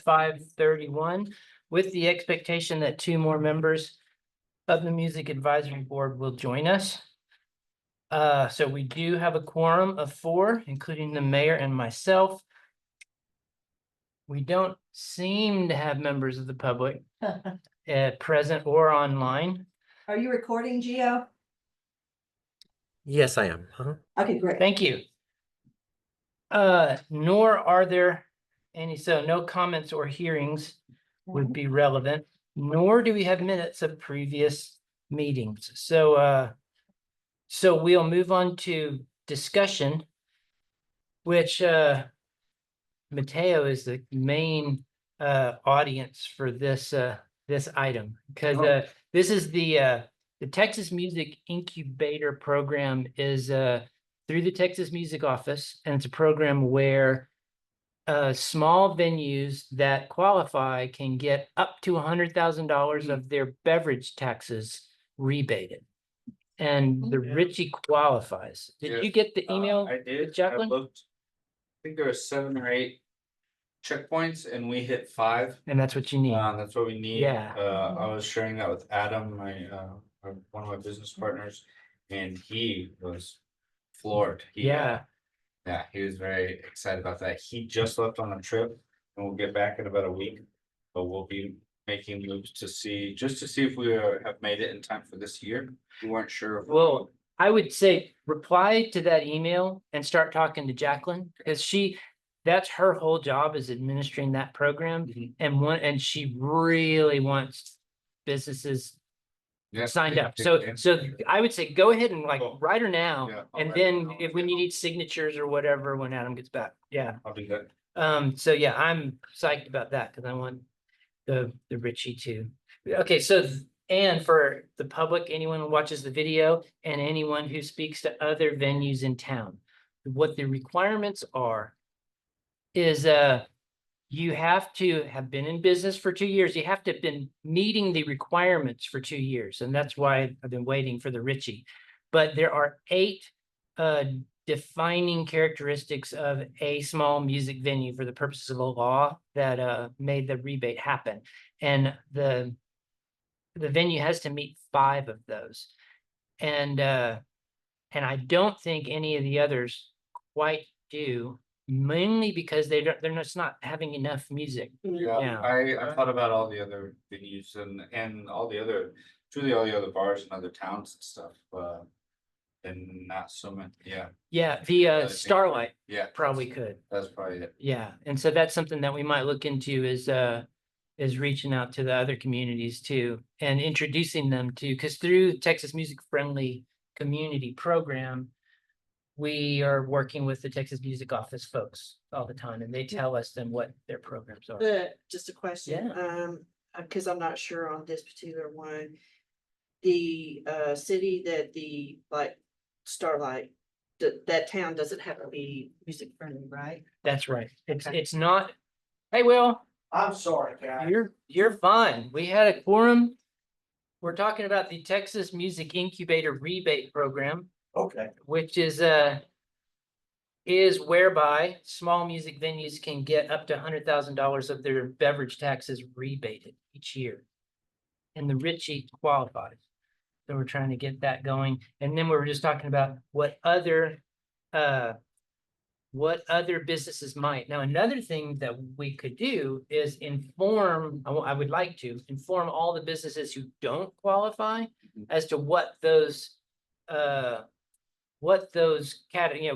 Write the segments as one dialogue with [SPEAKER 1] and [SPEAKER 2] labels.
[SPEAKER 1] 5:31, with the expectation that two more members of the Music Advisory Board will join us. So we do have a quorum of 4, including the mayor and myself. We don't seem to have members of the public present or online.
[SPEAKER 2] Are you recording, Gio?
[SPEAKER 3] Yes, I am.
[SPEAKER 2] Okay, great.
[SPEAKER 1] Thank you. Nor are there any, so no comments or hearings would be relevant, nor do we have minutes of previous meetings. So we'll move on to discussion, which Mateo is the main audience for this item, because this is the Texas Music Incubator Program is through the Texas Music Office, and it's a program where small venues that qualify can get up to $100,000 of their beverage taxes rebated. And the Ritchie qualifies. Did you get the email?
[SPEAKER 4] I did.
[SPEAKER 1] Jacqueline?
[SPEAKER 4] I looked. I think there were 7 or 8 checkpoints, and we hit 5.
[SPEAKER 1] And that's what you need.
[SPEAKER 4] That's what we need.
[SPEAKER 1] Yeah.
[SPEAKER 4] I was sharing that with Adam, one of my business partners, and he was floored.
[SPEAKER 1] Yeah.
[SPEAKER 4] Yeah, he was very excited about that. He just left on a trip, and we'll get back in about a week. But we'll be making moves to see if we have made it in time for this year. We weren't sure.
[SPEAKER 1] Well, I would say reply to that email and start talking to Jacqueline, because that's her whole job, is administering that program. And she really wants businesses signed up. So I would say go ahead and write her now.
[SPEAKER 4] Yeah, I'll
[SPEAKER 1] And
[SPEAKER 4] write
[SPEAKER 1] then
[SPEAKER 4] her.
[SPEAKER 1] if we need signatures or whatever, when Adam gets back. Yeah.
[SPEAKER 4] I'll do that.
[SPEAKER 1] So yeah, I'm psyched about that because I want the Ritchie too. Okay, so and for the public, anyone who watches the video and anyone who speaks to other venues in town, what the requirements are is you have to have been in business for 2 years. You have to have been meeting the requirements for 2 years, and that's why I've been waiting for the Ritchie. But there are 8 defining characteristics of a small music venue for the purposes of the law that made the rebate happen. And the venue has to meet 5 of those. And I don't think any of the others quite do, mainly because they're just not having enough music.
[SPEAKER 4] Yeah, I thought about all the other venues and all the other bars in other towns and stuff, and not so many.
[SPEAKER 1] Yeah, the
[SPEAKER 4] think-
[SPEAKER 1] Starlight
[SPEAKER 4] Yeah,
[SPEAKER 1] probably could.
[SPEAKER 4] That's probably it.
[SPEAKER 1] Yeah, and so that's something that we might look into is reaching out to the other communities too and introducing them to, because through Texas Music Friendly Community Program, we are working with the Texas Music Office folks all the time, and they tell us then what their programs are.
[SPEAKER 2] Just a question, because I'm not sure on this particular one. The city that the Starlight, that town doesn't have to be music friendly, right?
[SPEAKER 1] That's right.
[SPEAKER 2] Okay.
[SPEAKER 1] It's not. Hey, Will,
[SPEAKER 5] I'm sorry, guys.
[SPEAKER 1] you're fine. We had a quorum. We're talking about the Texas Music Incubator Rebate Program,
[SPEAKER 5] Okay.
[SPEAKER 1] which is whereby small music venues can get up to $100,000 of their beverage taxes rebated each year. And the Ritchie qualifies. So we're trying to get that going. And then we were just talking about what other businesses might. Now, another thing that we could do is inform, I would like to inform all the businesses who don't qualify as to what those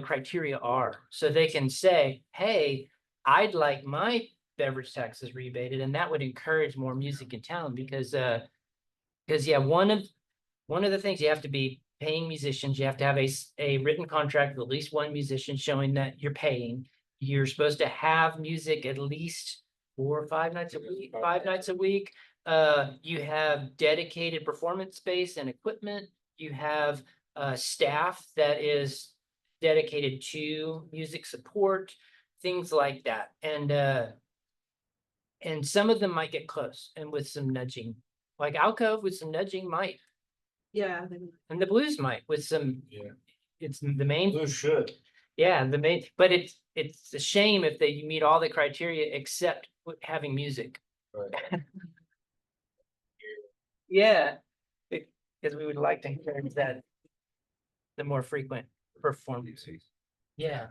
[SPEAKER 1] criteria are. So they can say, hey, I'd like my beverage taxes rebated, and that would encourage more music in town because one of the things, you have to be paying musicians. You have to have a written contract with at least one musician showing that you're paying. You're supposed to have music at least 4 or 5 nights a week, 5 nights a week. You have dedicated performance space and equipment. You have staff that is dedicated to music support, things like that. And some of them might get close, and with some nudging, like Alcove with some nudging might.
[SPEAKER 2] Yeah.
[SPEAKER 1] And the Blues might with some.
[SPEAKER 4] Yeah.
[SPEAKER 1] It's the main.
[SPEAKER 5] Blue should.
[SPEAKER 1] Yeah, the main, but it's a shame if you meet all the criteria except having music.
[SPEAKER 4] Right.
[SPEAKER 1] Yeah, because we would like to encourage that. The more frequent performance. Yeah.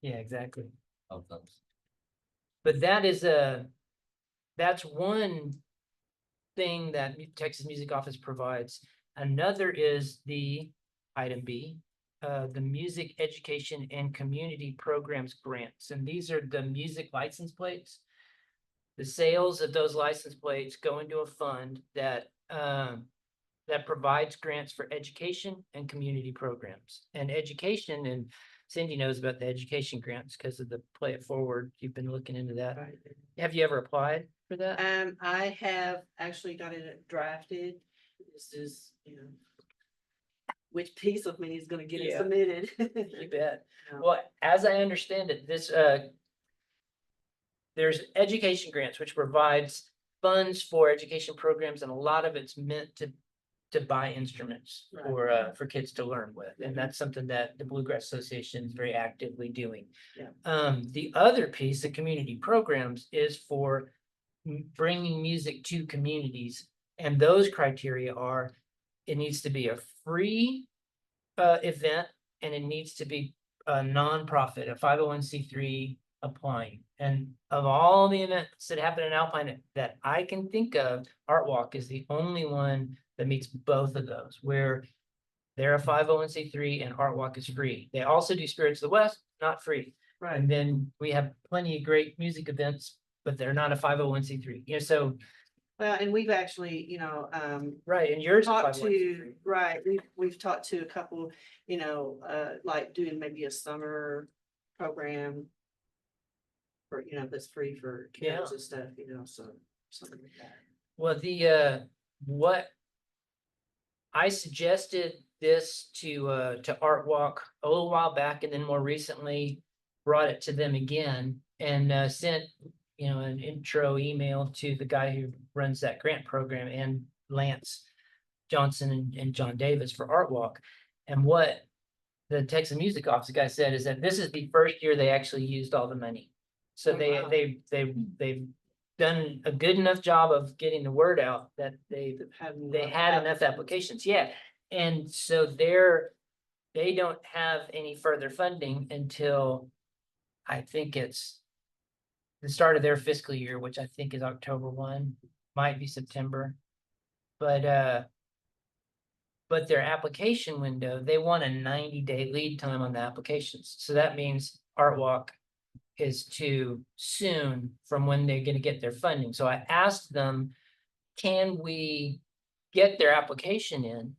[SPEAKER 1] Yeah, exactly. But that is that's one thing that Texas Music Office provides. Another is the item B, the Music Education and Community Programs grants, and these are the music license plates. The sales of those license plates go into a fund that that provides grants for education and community programs. And education, and Cindy knows about the education grants because of the Play It Forward. You've been looking into that.
[SPEAKER 2] Right.
[SPEAKER 1] Have you ever applied for that?
[SPEAKER 2] I have actually got it drafted. This is, which piece of me is gonna get it
[SPEAKER 1] Yeah.
[SPEAKER 2] submitted?
[SPEAKER 1] You bet.
[SPEAKER 2] Yeah.
[SPEAKER 1] Well, as I understand it, this there's education grants, which provides funds for education programs, and a lot of it's meant to buy instruments for kids to learn with. And that's something that the Bluegrass Association is very actively doing.
[SPEAKER 2] Yeah.
[SPEAKER 1] The other piece, the community programs, is for bringing music to communities. And those criteria are, it needs to be a free event, and it needs to be a nonprofit, a 501c3 applying. And of all the events that happen in Alpine that I can think of, Art Walk is the only one that meets both of those, where they're a 501c3 and Art Walk is free. They also do Spirits of the West, not free.
[SPEAKER 2] Right.
[SPEAKER 1] And then we have plenty of great music events, but they're not a 501c3. So
[SPEAKER 2] Well, and we've actually,
[SPEAKER 1] right, and yours is
[SPEAKER 2] talked
[SPEAKER 1] 501c3.
[SPEAKER 2] to, right, we've talked to a couple, like doing maybe a summer program. For, that's free for
[SPEAKER 1] Yeah.
[SPEAKER 2] kids and stuff, so something like that.
[SPEAKER 1] Well, what I suggested this to Art Walk a little while back, and then more recently brought it to them again, and sent an intro email to the guy who runs that grant program, and Lance Johnson and John Davis for Art Walk. And what the Texas Music Office guy said is that this is the first year they actually used all the money. So
[SPEAKER 2] Oh, wow.
[SPEAKER 1] they've done a good enough job of getting the word out that they had enough applications. Yeah. And so they don't have any further funding until I think it's the start of their fiscal year, which I think is October 1, might be September. But their application window, they want a 90-day lead time on the applications. So that means Art Walk is too soon from when they're going to get their funding. So I asked them, can we get their application in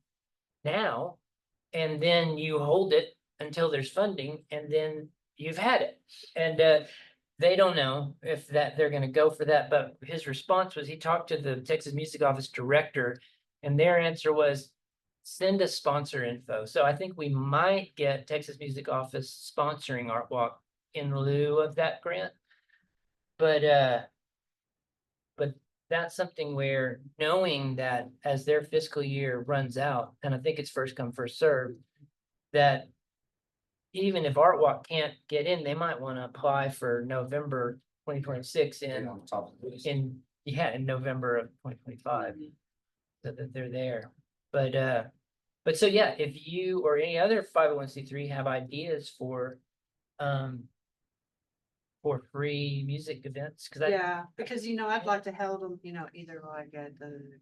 [SPEAKER 1] now? And then you hold it until there's funding, and then you've had it. And they don't know if they're going to go for that. But his response was, he talked to the Texas Music Office director, and their answer was, send us sponsor info. So I think we might get Texas Music Office sponsoring Art Walk in lieu of that grant. But that's something where, knowing that as their fiscal year runs out, and I think it's first come, first served, that even if Art Walk can't get in, they might want to apply for November 2026
[SPEAKER 4] On top of this.
[SPEAKER 1] in November of 2025, so that they're there. But so yeah, if you or any other 501c3 have ideas for free music events, because
[SPEAKER 2] Yeah, because, I'd like to hold them, either like at the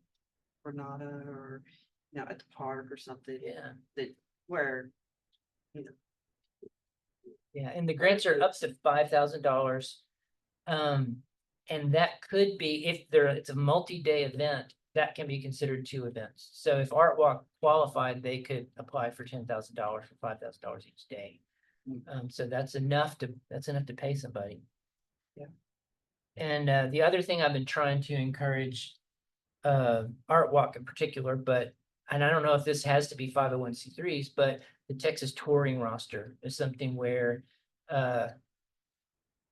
[SPEAKER 2] Granada or, at the park or something.
[SPEAKER 1] yeah.
[SPEAKER 2] That where,
[SPEAKER 1] Yeah, and the grants are up to $5,000. And that could be, if it's a multi-day event, that can be considered 2 events. So if Art Walk qualified, they could apply for $10,000 for $5,000 each day. So that's enough to pay somebody.
[SPEAKER 2] Yeah.
[SPEAKER 1] And the other thing I've been trying to encourage Art Walk in particular, and I don't know if this has to be 501c3s, but the Texas touring roster is something where and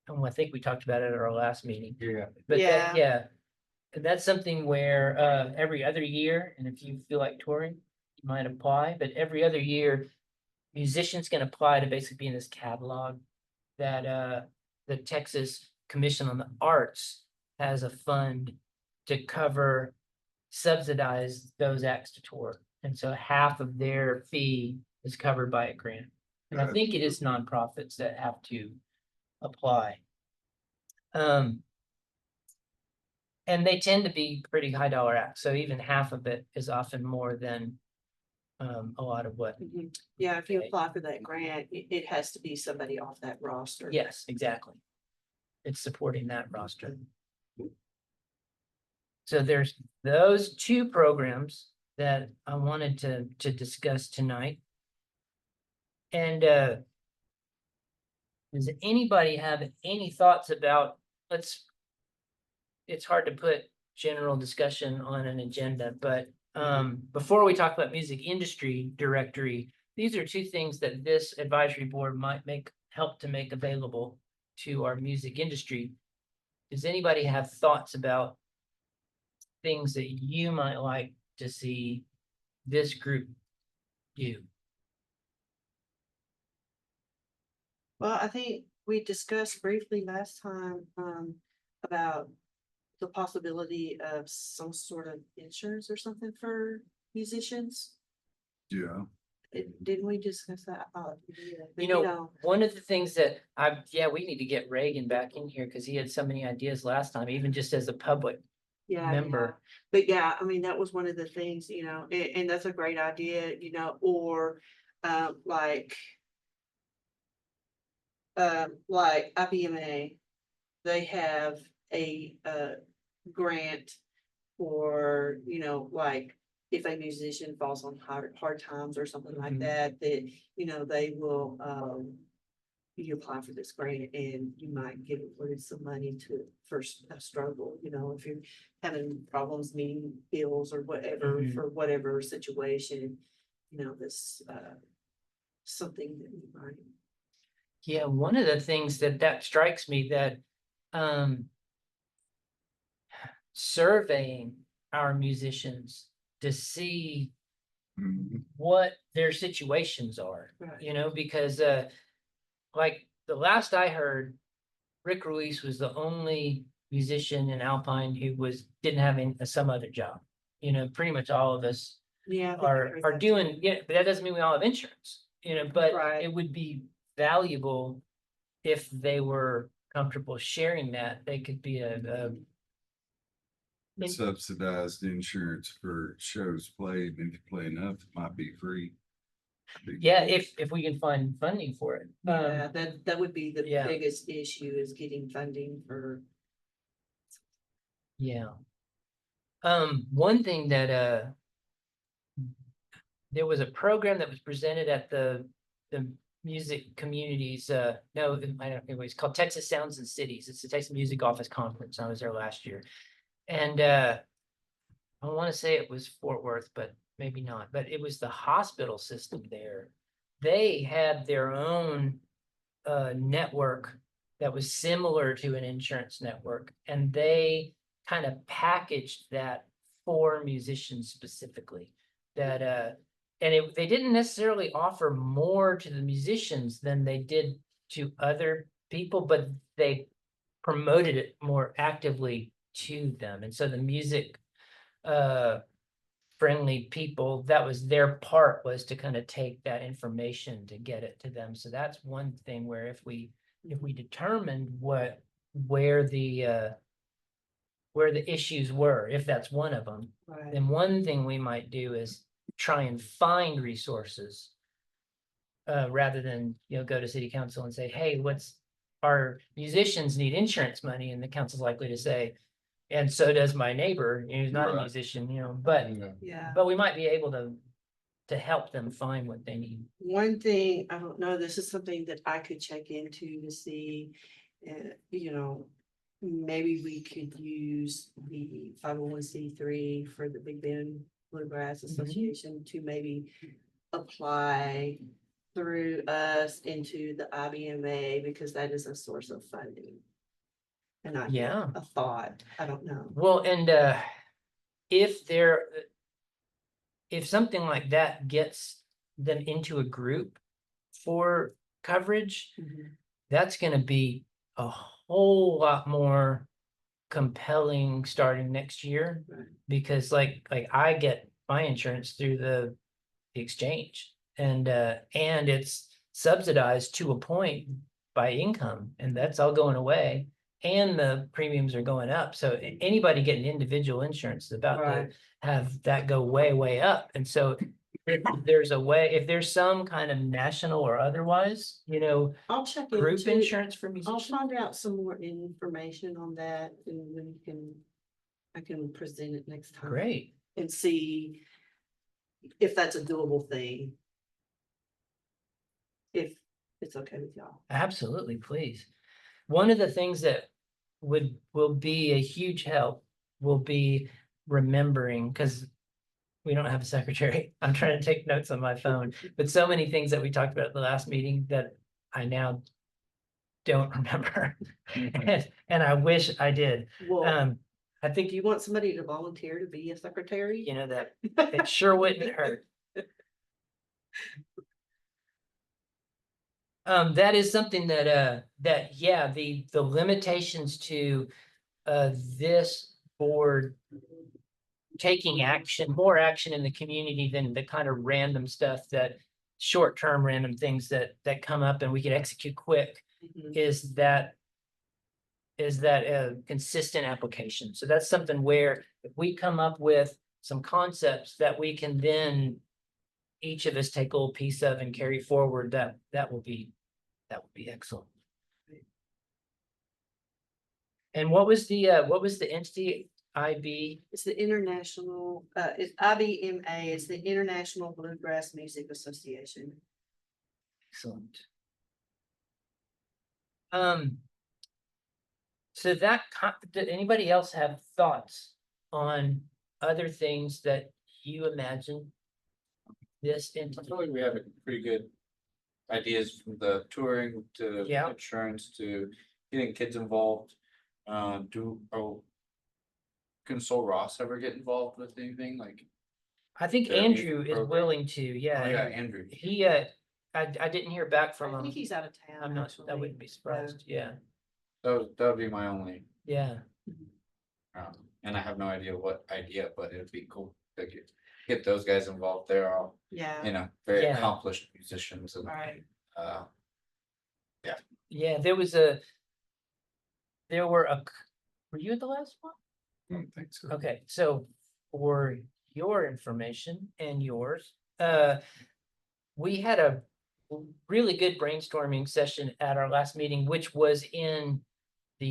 [SPEAKER 1] I think we talked about it at our last meeting.
[SPEAKER 4] Yeah.
[SPEAKER 1] But
[SPEAKER 2] Yeah.
[SPEAKER 1] yeah, and that's something where every other year, and if you feel like touring, you might apply, but every other year, musicians can apply to basically be in this catalog that the Texas Commission on the Arts has a fund to cover, subsidize those acts to tour. And so half of their fee is covered by a grant. And I
[SPEAKER 3] Got it.
[SPEAKER 1] think it is nonprofits that have to apply. And they tend to be pretty high dollar acts, so even half of it is often more than a lot of what.
[SPEAKER 2] Mhm. Yeah, if you
[SPEAKER 1] Okay.
[SPEAKER 2] apply for that grant, it has to be somebody off that roster.
[SPEAKER 1] Yes, exactly. It's supporting that roster. So there's those two programs that I wanted to discuss tonight. And does anybody have any thoughts about, it's hard to put general discussion on an agenda, but before we talk about music industry directory, these are two things that this advisory board might help to make available to our music industry. Does anybody have thoughts about things that you might like to see this group do?
[SPEAKER 2] Well, I think we discussed briefly last time, about the possibility of some sort of insurance or something for musicians.
[SPEAKER 3] Yeah,
[SPEAKER 2] Didn't we discuss that? But
[SPEAKER 1] You know, one of the things that we need to get Reagan back in here because he had so many ideas last time, even just as a public
[SPEAKER 2] yeah,
[SPEAKER 1] member.
[SPEAKER 2] But yeah, I mean, that was one of the things, and that's a great idea, or, like IBMA, they have a, grant for, like, if a musician falls on hard times or something like
[SPEAKER 1] Mhm.
[SPEAKER 2] that, they will, you apply for this grant and you might get awarded some money for a struggle, if you're having problems meeting bills or whatever,
[SPEAKER 1] Mhm.
[SPEAKER 2] for whatever situation, this, something that you might.
[SPEAKER 1] Yeah, one of the things that strikes me that surveying our musicians to see
[SPEAKER 3] mhm,
[SPEAKER 1] what their situations are,
[SPEAKER 2] Right.
[SPEAKER 1] because like the last I heard, Rick Ruiz was the only musician in Alpine who didn't have some other job. Pretty much all of us
[SPEAKER 2] Yeah. I think I heard
[SPEAKER 1] are
[SPEAKER 2] that
[SPEAKER 1] doing,
[SPEAKER 2] too.
[SPEAKER 1] yeah, but that doesn't mean we all have insurance, but
[SPEAKER 2] Right.
[SPEAKER 1] it would be valuable if they were comfortable sharing that. They could be And-
[SPEAKER 3] subsidized insurance for shows played, and if you play enough, it might be free.
[SPEAKER 1] yeah, if we can find funding for it.
[SPEAKER 2] Yeah, that would be the
[SPEAKER 1] yeah.
[SPEAKER 2] biggest issue, is getting funding for.
[SPEAKER 1] Yeah. One thing that there was a program that was presented at the music communities, no, I don't know, it's called Texas Sounds and Cities. It's the Texas Music Office Conference. I was there last year. And I want to say it was Fort Worth, but maybe not. But it was the hospital system there. They had their own network that was similar to an insurance network, and they kind of packaged that for musicians specifically. That they didn't necessarily offer more to the musicians than they did to other people, but they promoted it more actively to them. And so the music friendly people, that was their part, was to kind of take that information to get it to them. So that's one thing where if we determined where the issues were, if that's one of them,
[SPEAKER 2] Right.
[SPEAKER 1] then one thing we might do is try and find resources rather than, go to city council and say, hey, our musicians need insurance money, and the council's likely to say, and so does my neighbor, who's not a
[SPEAKER 3] Right.
[SPEAKER 1] musician, but
[SPEAKER 2] Yeah.
[SPEAKER 1] we might be able to help them find what they need.
[SPEAKER 2] One thing, I don't know, this is something that I could check into to see, maybe we could use the 501(c)(3) for the Big Bend Bluegrass Association to maybe apply through us into the IBMA, because that is a source of funding. And
[SPEAKER 1] Yeah.
[SPEAKER 2] a thought, I don't know.
[SPEAKER 1] Well, and if something like that gets them into a group for coverage, that's going to be a whole lot more compelling starting next year.
[SPEAKER 2] Right.
[SPEAKER 1] Because like I get my insurance through the exchange and it's subsidized to a point by income, and that's all going away. And the premiums are going up. So anybody getting individual insurance is about to
[SPEAKER 2] Right.
[SPEAKER 1] have that go way, way up. And so if there's a way, if there's some kind of national or otherwise,
[SPEAKER 2] I'll check
[SPEAKER 1] group
[SPEAKER 2] into,
[SPEAKER 1] insurance for
[SPEAKER 2] I'll
[SPEAKER 1] musicians.
[SPEAKER 2] find out some more information on that and then I can present it next time.
[SPEAKER 1] Great.
[SPEAKER 2] And see if that's a doable thing. If it's okay with y'all.
[SPEAKER 1] Absolutely, please. One of the things that will be a huge help will be remembering, because we don't have a secretary. I'm trying to take notes on my phone, but so many things that we talked about at the last meeting that I now don't remember. And I wish I did.
[SPEAKER 2] Well,
[SPEAKER 1] I think
[SPEAKER 2] you want somebody to volunteer to be a secretary?
[SPEAKER 1] that it sure wouldn't hurt. That is something that yeah, the limitations to this board taking action, more action in the community than the kind of random stuff that short-term random things that come up and we can execute quick,
[SPEAKER 2] Mhm.
[SPEAKER 1] is that a consistent application. So that's something where if we come up with some concepts that we can then each of us take a little piece of and carry forward, that will be excellent. And what was the entity IB?
[SPEAKER 2] It's the international, it's IBMA, it's the International Bluegrass Music Association.
[SPEAKER 1] Excellent. So did anybody else have thoughts on other things that you imagine this
[SPEAKER 4] I
[SPEAKER 1] entity?
[SPEAKER 4] feel like we have a pretty good ideas from the touring to
[SPEAKER 1] Yeah.
[SPEAKER 4] insurance to getting kids involved. Can Soul Ross ever get involved with anything like?
[SPEAKER 1] I think
[SPEAKER 4] Their music
[SPEAKER 1] Andrew is
[SPEAKER 4] program?
[SPEAKER 1] willing to,
[SPEAKER 4] Oh, yeah,
[SPEAKER 1] yeah.
[SPEAKER 4] Andrew.
[SPEAKER 1] He, I didn't hear back from
[SPEAKER 2] I think
[SPEAKER 1] him.
[SPEAKER 2] he's out of town.
[SPEAKER 1] I'm not, I
[SPEAKER 2] actually.
[SPEAKER 1] wouldn't be surprised. Yeah,
[SPEAKER 4] That would be my only,
[SPEAKER 1] yeah.
[SPEAKER 4] and I have no idea what idea, but it'd be cool to get those guys involved. They're all,
[SPEAKER 2] Yeah,
[SPEAKER 4] very
[SPEAKER 1] Yeah.
[SPEAKER 4] accomplished musicians and,
[SPEAKER 2] right.
[SPEAKER 1] Yeah, were you at the last one?
[SPEAKER 3] I don't think so.
[SPEAKER 1] Okay, so for your information and yours, we had a really good brainstorming session at our last meeting, which was in the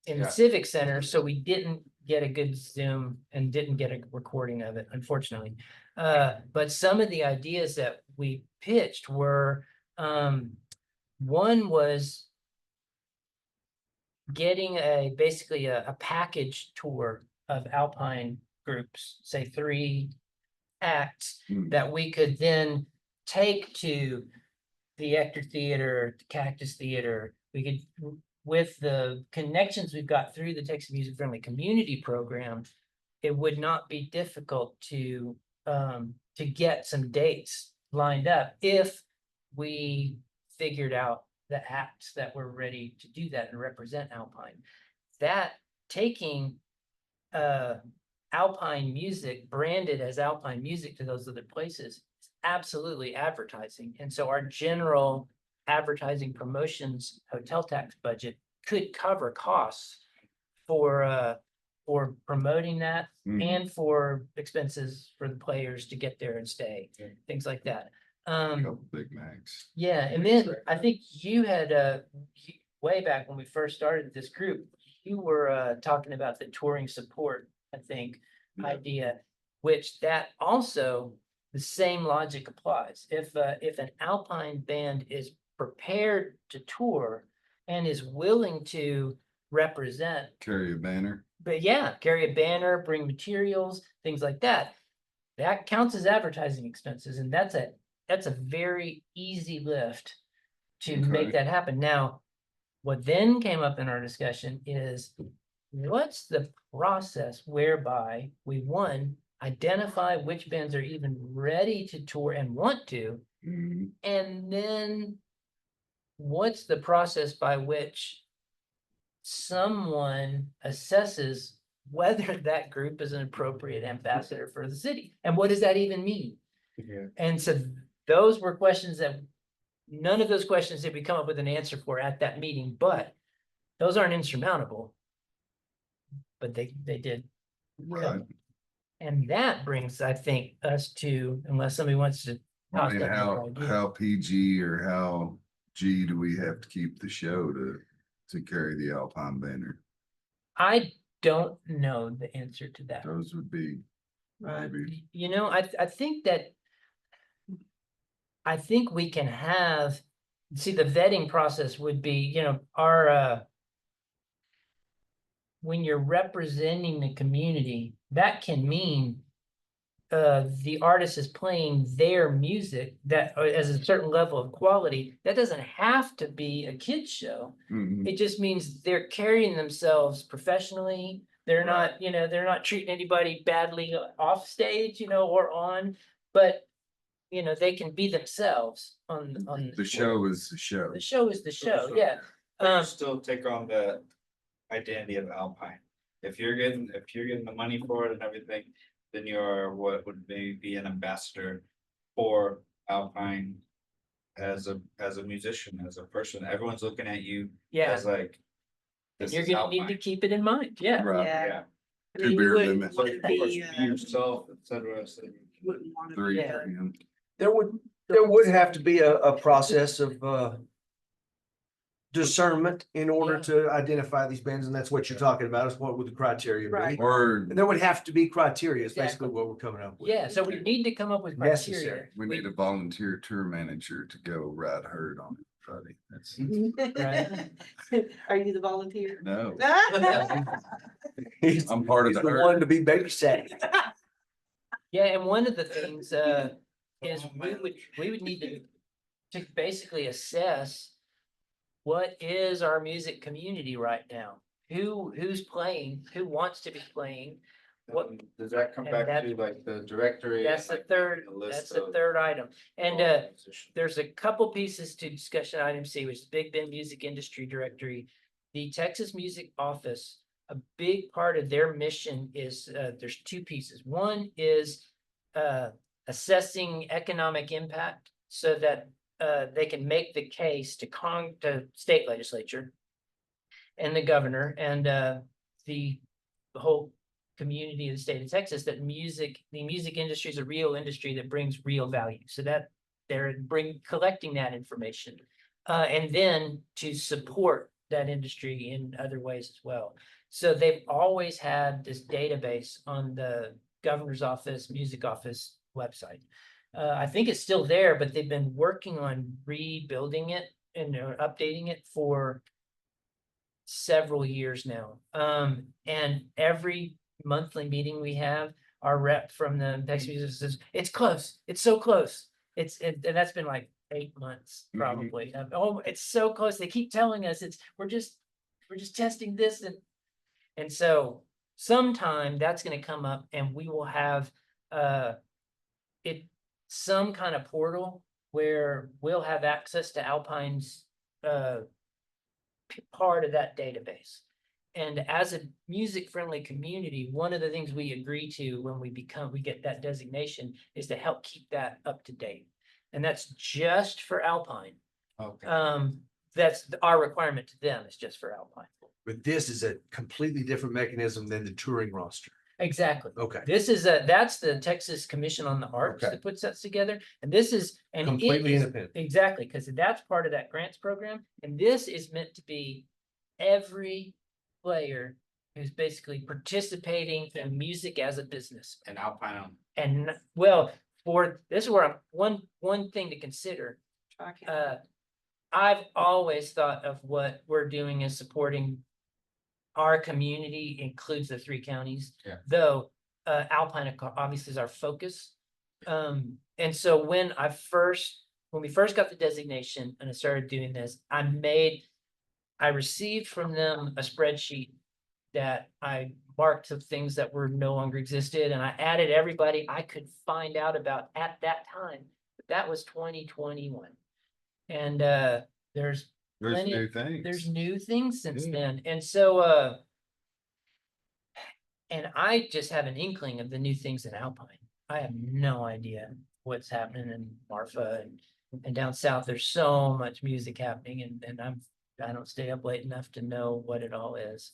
[SPEAKER 4] Yeah.
[SPEAKER 1] Civic Center, so we didn't get a good Zoom and didn't get a recording of it, unfortunately. But some of the ideas that we pitched were, one was getting basically a package tour of Alpine groups, say 3 acts, that we could then take to the Ector Theater, the Cactus Theater. We could, with the connections we've got through the Texas Music Friendly Community Program, it would not be difficult to get some dates lined up if we figured out the acts that were ready to do that and represent Alpine. That taking Alpine music branded as Alpine music to those other places is absolutely advertising. And so our general advertising promotions hotel tax budget could cover costs for promoting that
[SPEAKER 3] Mhm.
[SPEAKER 1] and for expenses for the players to get there and stay,
[SPEAKER 4] Yeah.
[SPEAKER 1] things like that.
[SPEAKER 3] Couple Big Macs.
[SPEAKER 1] Yeah, and then I think you had way back when we first started this group, you were talking about the touring support, I think,
[SPEAKER 3] Yeah.
[SPEAKER 1] idea, which that also the same logic applies. If an Alpine band is prepared to tour and is willing to represent,
[SPEAKER 3] Carry a banner.
[SPEAKER 1] but yeah, carry a banner, bring materials, things like that, that counts as advertising expenses, and that's a very easy lift to make
[SPEAKER 3] Okay.
[SPEAKER 1] that happen. Now, what then came up in our discussion is what's the process whereby we, one, identify which bands are even ready to tour and want to,
[SPEAKER 3] Mhm.
[SPEAKER 1] and then what's the process by which someone assesses whether that group is an appropriate ambassador for the city. And what does that even mean?
[SPEAKER 4] Yeah.
[SPEAKER 1] And so those were questions that, none of those questions did we come up with an answer for at that meeting, but those aren't insurmountable. But they did.
[SPEAKER 3] Right.
[SPEAKER 1] And that brings, I think, us to, unless somebody wants to.
[SPEAKER 3] I
[SPEAKER 1] toss
[SPEAKER 3] mean,
[SPEAKER 1] up another idea.
[SPEAKER 3] how PG or how G do we have to keep the show to carry the Alpine banner?
[SPEAKER 1] I don't know the answer to that.
[SPEAKER 3] Those would be maybe.
[SPEAKER 1] You know, I think that. I think we can have, see, the vetting process would be, you know, our, when you're representing the community, that can mean the artist is playing their music that as a certain level of quality. That doesn't have to be a kid's show.
[SPEAKER 3] Mhm.
[SPEAKER 1] It just means they're carrying themselves professionally. They're not, you know, they're not treating anybody badly off stage, you know, or on, but you know, they can be themselves on.
[SPEAKER 3] The show is the show.
[SPEAKER 1] The show is the show,
[SPEAKER 4] So-
[SPEAKER 1] yeah.
[SPEAKER 4] But you still take on the identity of Alpine. If you're getting the money for it and everything, then you're what would maybe be an ambassador for Alpine as a musician, as a person. Everyone's looking at you
[SPEAKER 1] Yeah,
[SPEAKER 4] as like.
[SPEAKER 1] and
[SPEAKER 4] This
[SPEAKER 1] you're
[SPEAKER 4] is
[SPEAKER 1] gonna need to
[SPEAKER 4] Alpine.
[SPEAKER 1] keep it in mind, yeah.
[SPEAKER 3] Right.
[SPEAKER 2] Yeah.
[SPEAKER 4] Yeah,
[SPEAKER 2] I
[SPEAKER 3] Two
[SPEAKER 2] mean, you
[SPEAKER 3] beer
[SPEAKER 2] wouldn't
[SPEAKER 3] limit.
[SPEAKER 2] want
[SPEAKER 4] so
[SPEAKER 2] to
[SPEAKER 4] of course,
[SPEAKER 2] be,
[SPEAKER 4] be yourself, et cetera.
[SPEAKER 2] wouldn't want to
[SPEAKER 3] Three.
[SPEAKER 2] be,
[SPEAKER 1] Yeah.
[SPEAKER 5] There would have to be a process of discernment in order
[SPEAKER 1] Yeah.
[SPEAKER 5] to identify these bands, and that's what you're talking about, is what would the criteria
[SPEAKER 2] Right.
[SPEAKER 5] be?
[SPEAKER 3] Or
[SPEAKER 5] And there would have to be criteria, is
[SPEAKER 1] Exactly.
[SPEAKER 5] basically what we're coming up with.
[SPEAKER 1] Yeah, so we need to come up with criteria.
[SPEAKER 5] Necessary.
[SPEAKER 3] we need a volunteer tour manager to go ride herd on Friday. That's,
[SPEAKER 2] Are you the volunteer?
[SPEAKER 3] no,
[SPEAKER 5] He's
[SPEAKER 3] I'm part of
[SPEAKER 5] he's
[SPEAKER 3] the
[SPEAKER 5] the
[SPEAKER 3] herd.
[SPEAKER 5] one to be babysat.
[SPEAKER 1] Yeah, and one of the things is we would need to basically assess what is our music community right now? Who's playing, who wants to be playing? What,
[SPEAKER 4] Does that come
[SPEAKER 1] and
[SPEAKER 4] back
[SPEAKER 1] that-
[SPEAKER 4] to like the directory?
[SPEAKER 1] that's the
[SPEAKER 4] like,
[SPEAKER 1] third,
[SPEAKER 4] a list
[SPEAKER 1] that's the
[SPEAKER 4] of
[SPEAKER 1] third item. And
[SPEAKER 4] all musicians?
[SPEAKER 1] there's a couple pieces to discussion item C, which is Big Bend Music Industry Directory. The Texas Music Office, a big part of their mission is, there's two pieces. One is assessing economic impact so that they can make the case to state legislature and the governor and the whole community of the state of Texas that the music industry is a real industry that brings real value. So that they're collecting that information. And then to support that industry in other ways as well. So they've always had this database on the governor's office, music office website. I think it's still there, but they've been working on rebuilding it and updating it for several years now. And every monthly meeting we have, our rep from the Texas Music says, it's close, it's so close. And that's been like 8 months,
[SPEAKER 3] Mhm.
[SPEAKER 1] probably. Oh, it's so close. They keep telling us we're just testing this and so sometime that's gonna come up and we will have some kind of portal where we'll have access to Alpine's part of that database. And as a music-friendly community, one of the things we agree to when we get that designation is to help keep that up to date. And that's just for Alpine.
[SPEAKER 4] Okay.
[SPEAKER 1] That's our requirement to them, is just for Alpine.
[SPEAKER 5] But this is a completely different mechanism than the touring roster.
[SPEAKER 1] Exactly.
[SPEAKER 5] Okay,
[SPEAKER 1] That's the Texas Commission on the Arts
[SPEAKER 5] Okay.
[SPEAKER 1] that puts that together. And this is, and it
[SPEAKER 5] completely
[SPEAKER 1] is
[SPEAKER 5] independent.
[SPEAKER 1] exactly, because that's part of that grants program. And this is meant to be every player who's basically participating in music as a business.
[SPEAKER 4] And Alpine,
[SPEAKER 1] And well, this is where one thing to consider. I've always thought of what we're doing as supporting our community includes the 3 counties.
[SPEAKER 4] Yeah.
[SPEAKER 1] Though Alpine obviously is our focus. And so when we first got the designation and I started doing this, I received from them a spreadsheet that I marked some things that were no longer existed, and I added everybody I could find out about at that time. But that was 2021. And there's
[SPEAKER 3] There's
[SPEAKER 1] plenty
[SPEAKER 3] new
[SPEAKER 1] of-
[SPEAKER 3] things.
[SPEAKER 1] there's new things since
[SPEAKER 3] Yeah.
[SPEAKER 1] then, and so, and I just have an inkling of the new things in Alpine. I have no idea what's happening in Marfa and down south. There's so much music happening, and I don't stay up late enough to know what it all is.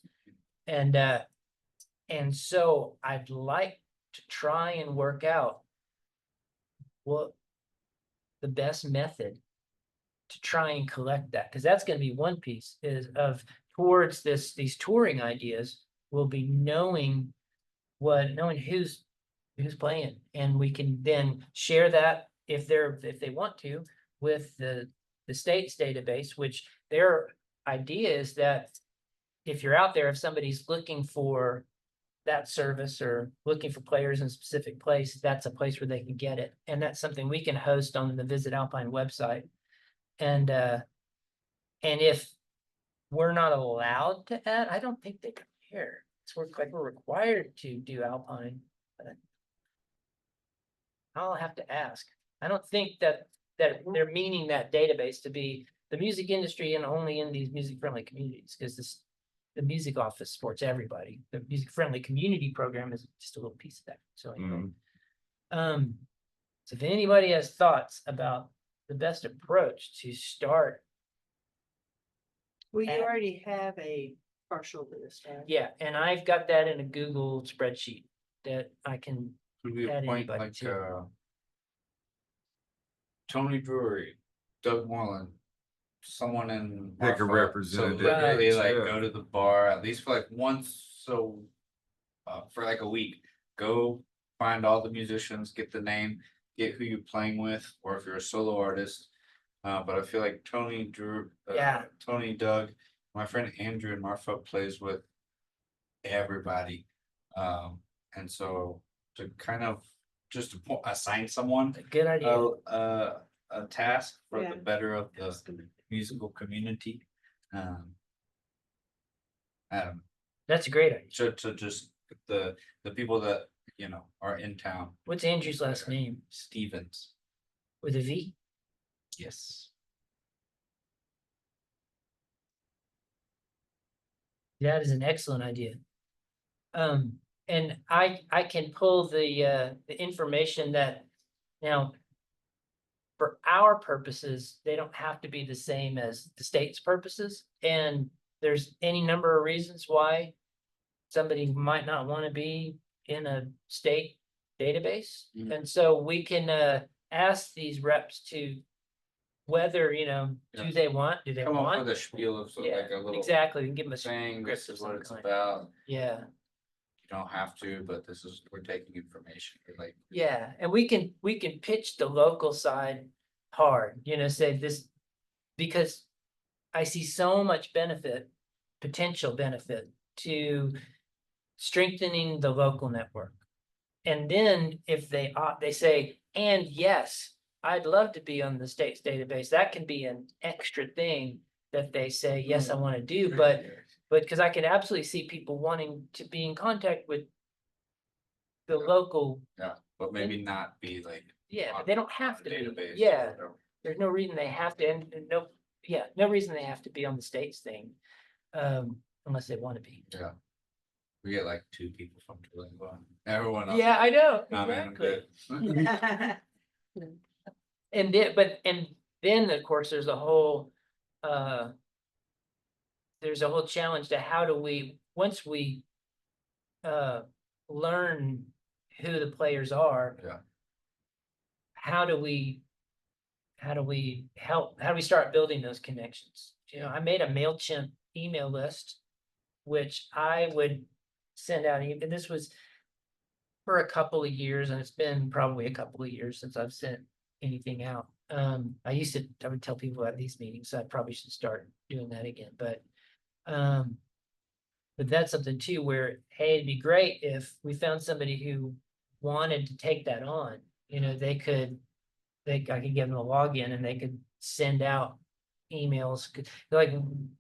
[SPEAKER 1] And so I'd like to try and work out what the best method to try and collect that, because that's gonna be one piece is of towards these touring ideas will be knowing who's playing, and we can then share that if they want to with the state's database, which their idea is that if you're out there, if somebody's looking for that service or looking for players in a specific place, that's a place where they can get it. And that's something we can host on the Visit Alpine website. And if we're not allowed to add, I don't think they care. We're required to do Alpine. But I'll have to ask. I don't think that they're meaning that database to be the music industry and only in these music friendly communities, because the music office supports everybody. The music friendly community program is just a little piece of that. So anyway.
[SPEAKER 3] Mhm.
[SPEAKER 1] So if anybody has thoughts about the best approach to start,
[SPEAKER 2] Well, you
[SPEAKER 1] And-
[SPEAKER 2] already have a partial list, right?
[SPEAKER 1] yeah, and I've got that in a Google spreadsheet that I can,
[SPEAKER 4] Could we
[SPEAKER 1] Add
[SPEAKER 4] appoint
[SPEAKER 1] anybody
[SPEAKER 4] like,
[SPEAKER 1] to.
[SPEAKER 4] Tony Drury, Doug Moreland, someone in.
[SPEAKER 3] Pick a
[SPEAKER 4] Marfa,
[SPEAKER 3] representative.
[SPEAKER 4] So literally like
[SPEAKER 3] Yeah.
[SPEAKER 4] go to the bar at least for like once, so. For like a week, go find all the musicians, get the name, get who you're playing with, or if you're a solo artist. But I feel like Tony, Drew,
[SPEAKER 1] Yeah.
[SPEAKER 4] Tony, Doug, my friend Andrew in Marfa plays with everybody. And so to kind of just to assign someone
[SPEAKER 1] a good idea.
[SPEAKER 4] a task for
[SPEAKER 2] Yeah.
[SPEAKER 4] the better of the musical community. Um,
[SPEAKER 1] That's a great idea.
[SPEAKER 4] to just the people that, you know, are in town.
[SPEAKER 1] What's Andrew's last name?
[SPEAKER 4] Stevens.
[SPEAKER 1] With a V?
[SPEAKER 4] Yes.
[SPEAKER 1] That is an excellent idea. And I can pull the information that now. For our purposes, they don't have to be the same as the state's purposes, and there's any number of reasons why. Somebody might not want to be in a state database,
[SPEAKER 4] Mhm.
[SPEAKER 1] and so we can ask these reps to. Whether,
[SPEAKER 4] Yeah.
[SPEAKER 1] do they want, do they
[SPEAKER 4] Come up
[SPEAKER 1] want?
[SPEAKER 4] with a spiel of
[SPEAKER 1] Yeah,
[SPEAKER 4] like a little
[SPEAKER 1] exactly, we can give them a
[SPEAKER 4] saying,
[SPEAKER 1] script
[SPEAKER 4] this
[SPEAKER 1] of
[SPEAKER 4] is what
[SPEAKER 1] some
[SPEAKER 4] it's
[SPEAKER 1] kind.
[SPEAKER 4] about.
[SPEAKER 1] Yeah,
[SPEAKER 4] You don't have to, but this is, we're taking information, we're like.
[SPEAKER 1] yeah, and we can pitch the local side hard, say this. Because I see so much potential benefit to strengthening the local network. And then if they say, and yes, I'd love to be on the state's database, that can be an extra thing that they say, yes, I want to do, but because I can absolutely see people wanting to be in contact with the local,
[SPEAKER 4] Yeah, but maybe not be like.
[SPEAKER 1] yeah,
[SPEAKER 4] on-
[SPEAKER 1] but they don't have
[SPEAKER 4] on
[SPEAKER 1] to
[SPEAKER 4] the
[SPEAKER 1] be,
[SPEAKER 4] database or
[SPEAKER 1] yeah.
[SPEAKER 4] whatever.
[SPEAKER 1] There's no reason they have to, and no reason they have to be on the state's thing. Unless they want to be.
[SPEAKER 4] Yeah. We get like 2 people from Tulingo. Everyone else.
[SPEAKER 1] Yeah, I know,
[SPEAKER 4] Nah, man, I'm
[SPEAKER 1] exactly.
[SPEAKER 4] good.
[SPEAKER 1] And then, of course, there's a whole challenge to how do we, once we learn who the players are.
[SPEAKER 4] Yeah.
[SPEAKER 1] How do we start building those connections? I made a MailChimp email list, which I would send out, and this was for a couple of years, and it's been probably a couple of years since I've sent anything out. I would tell people at these meetings, so I probably should start doing that again, but that's something too, where, hey, it'd be great if we found somebody who wanted to take that on, I could give them a login and they could send out emails, like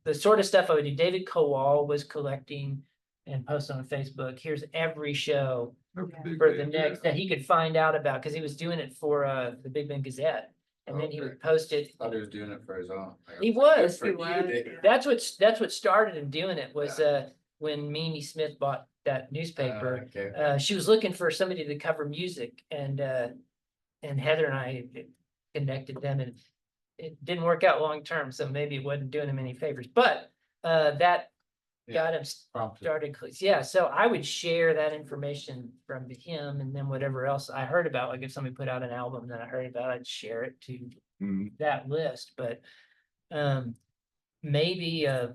[SPEAKER 1] the sort of stuff I would do. David Kowal was collecting and posting on Facebook, here's every show
[SPEAKER 3] That's a big
[SPEAKER 1] for the
[SPEAKER 3] thing,
[SPEAKER 1] next,
[SPEAKER 3] yeah.
[SPEAKER 1] that he could find out about, because he was doing it for the Big Bend Gazette. and then he
[SPEAKER 4] Okay.
[SPEAKER 1] would post it.
[SPEAKER 4] Thought he was doing it for his own.
[SPEAKER 1] He was.
[SPEAKER 4] Good for you, Dave.
[SPEAKER 1] That's what started him doing it was, when Mimi Smith bought that newspaper.
[SPEAKER 4] Okay.
[SPEAKER 1] She was looking for somebody to cover music and Heather and I connected them and it didn't work out long term, so maybe it wasn't doing him any favors, but that got him
[SPEAKER 4] Prompted.
[SPEAKER 1] started. Yeah, so I would share that information from him and then whatever else I heard about, like if somebody put out an album that I heard about, I'd share it to
[SPEAKER 3] Mm,
[SPEAKER 1] that list, but maybe a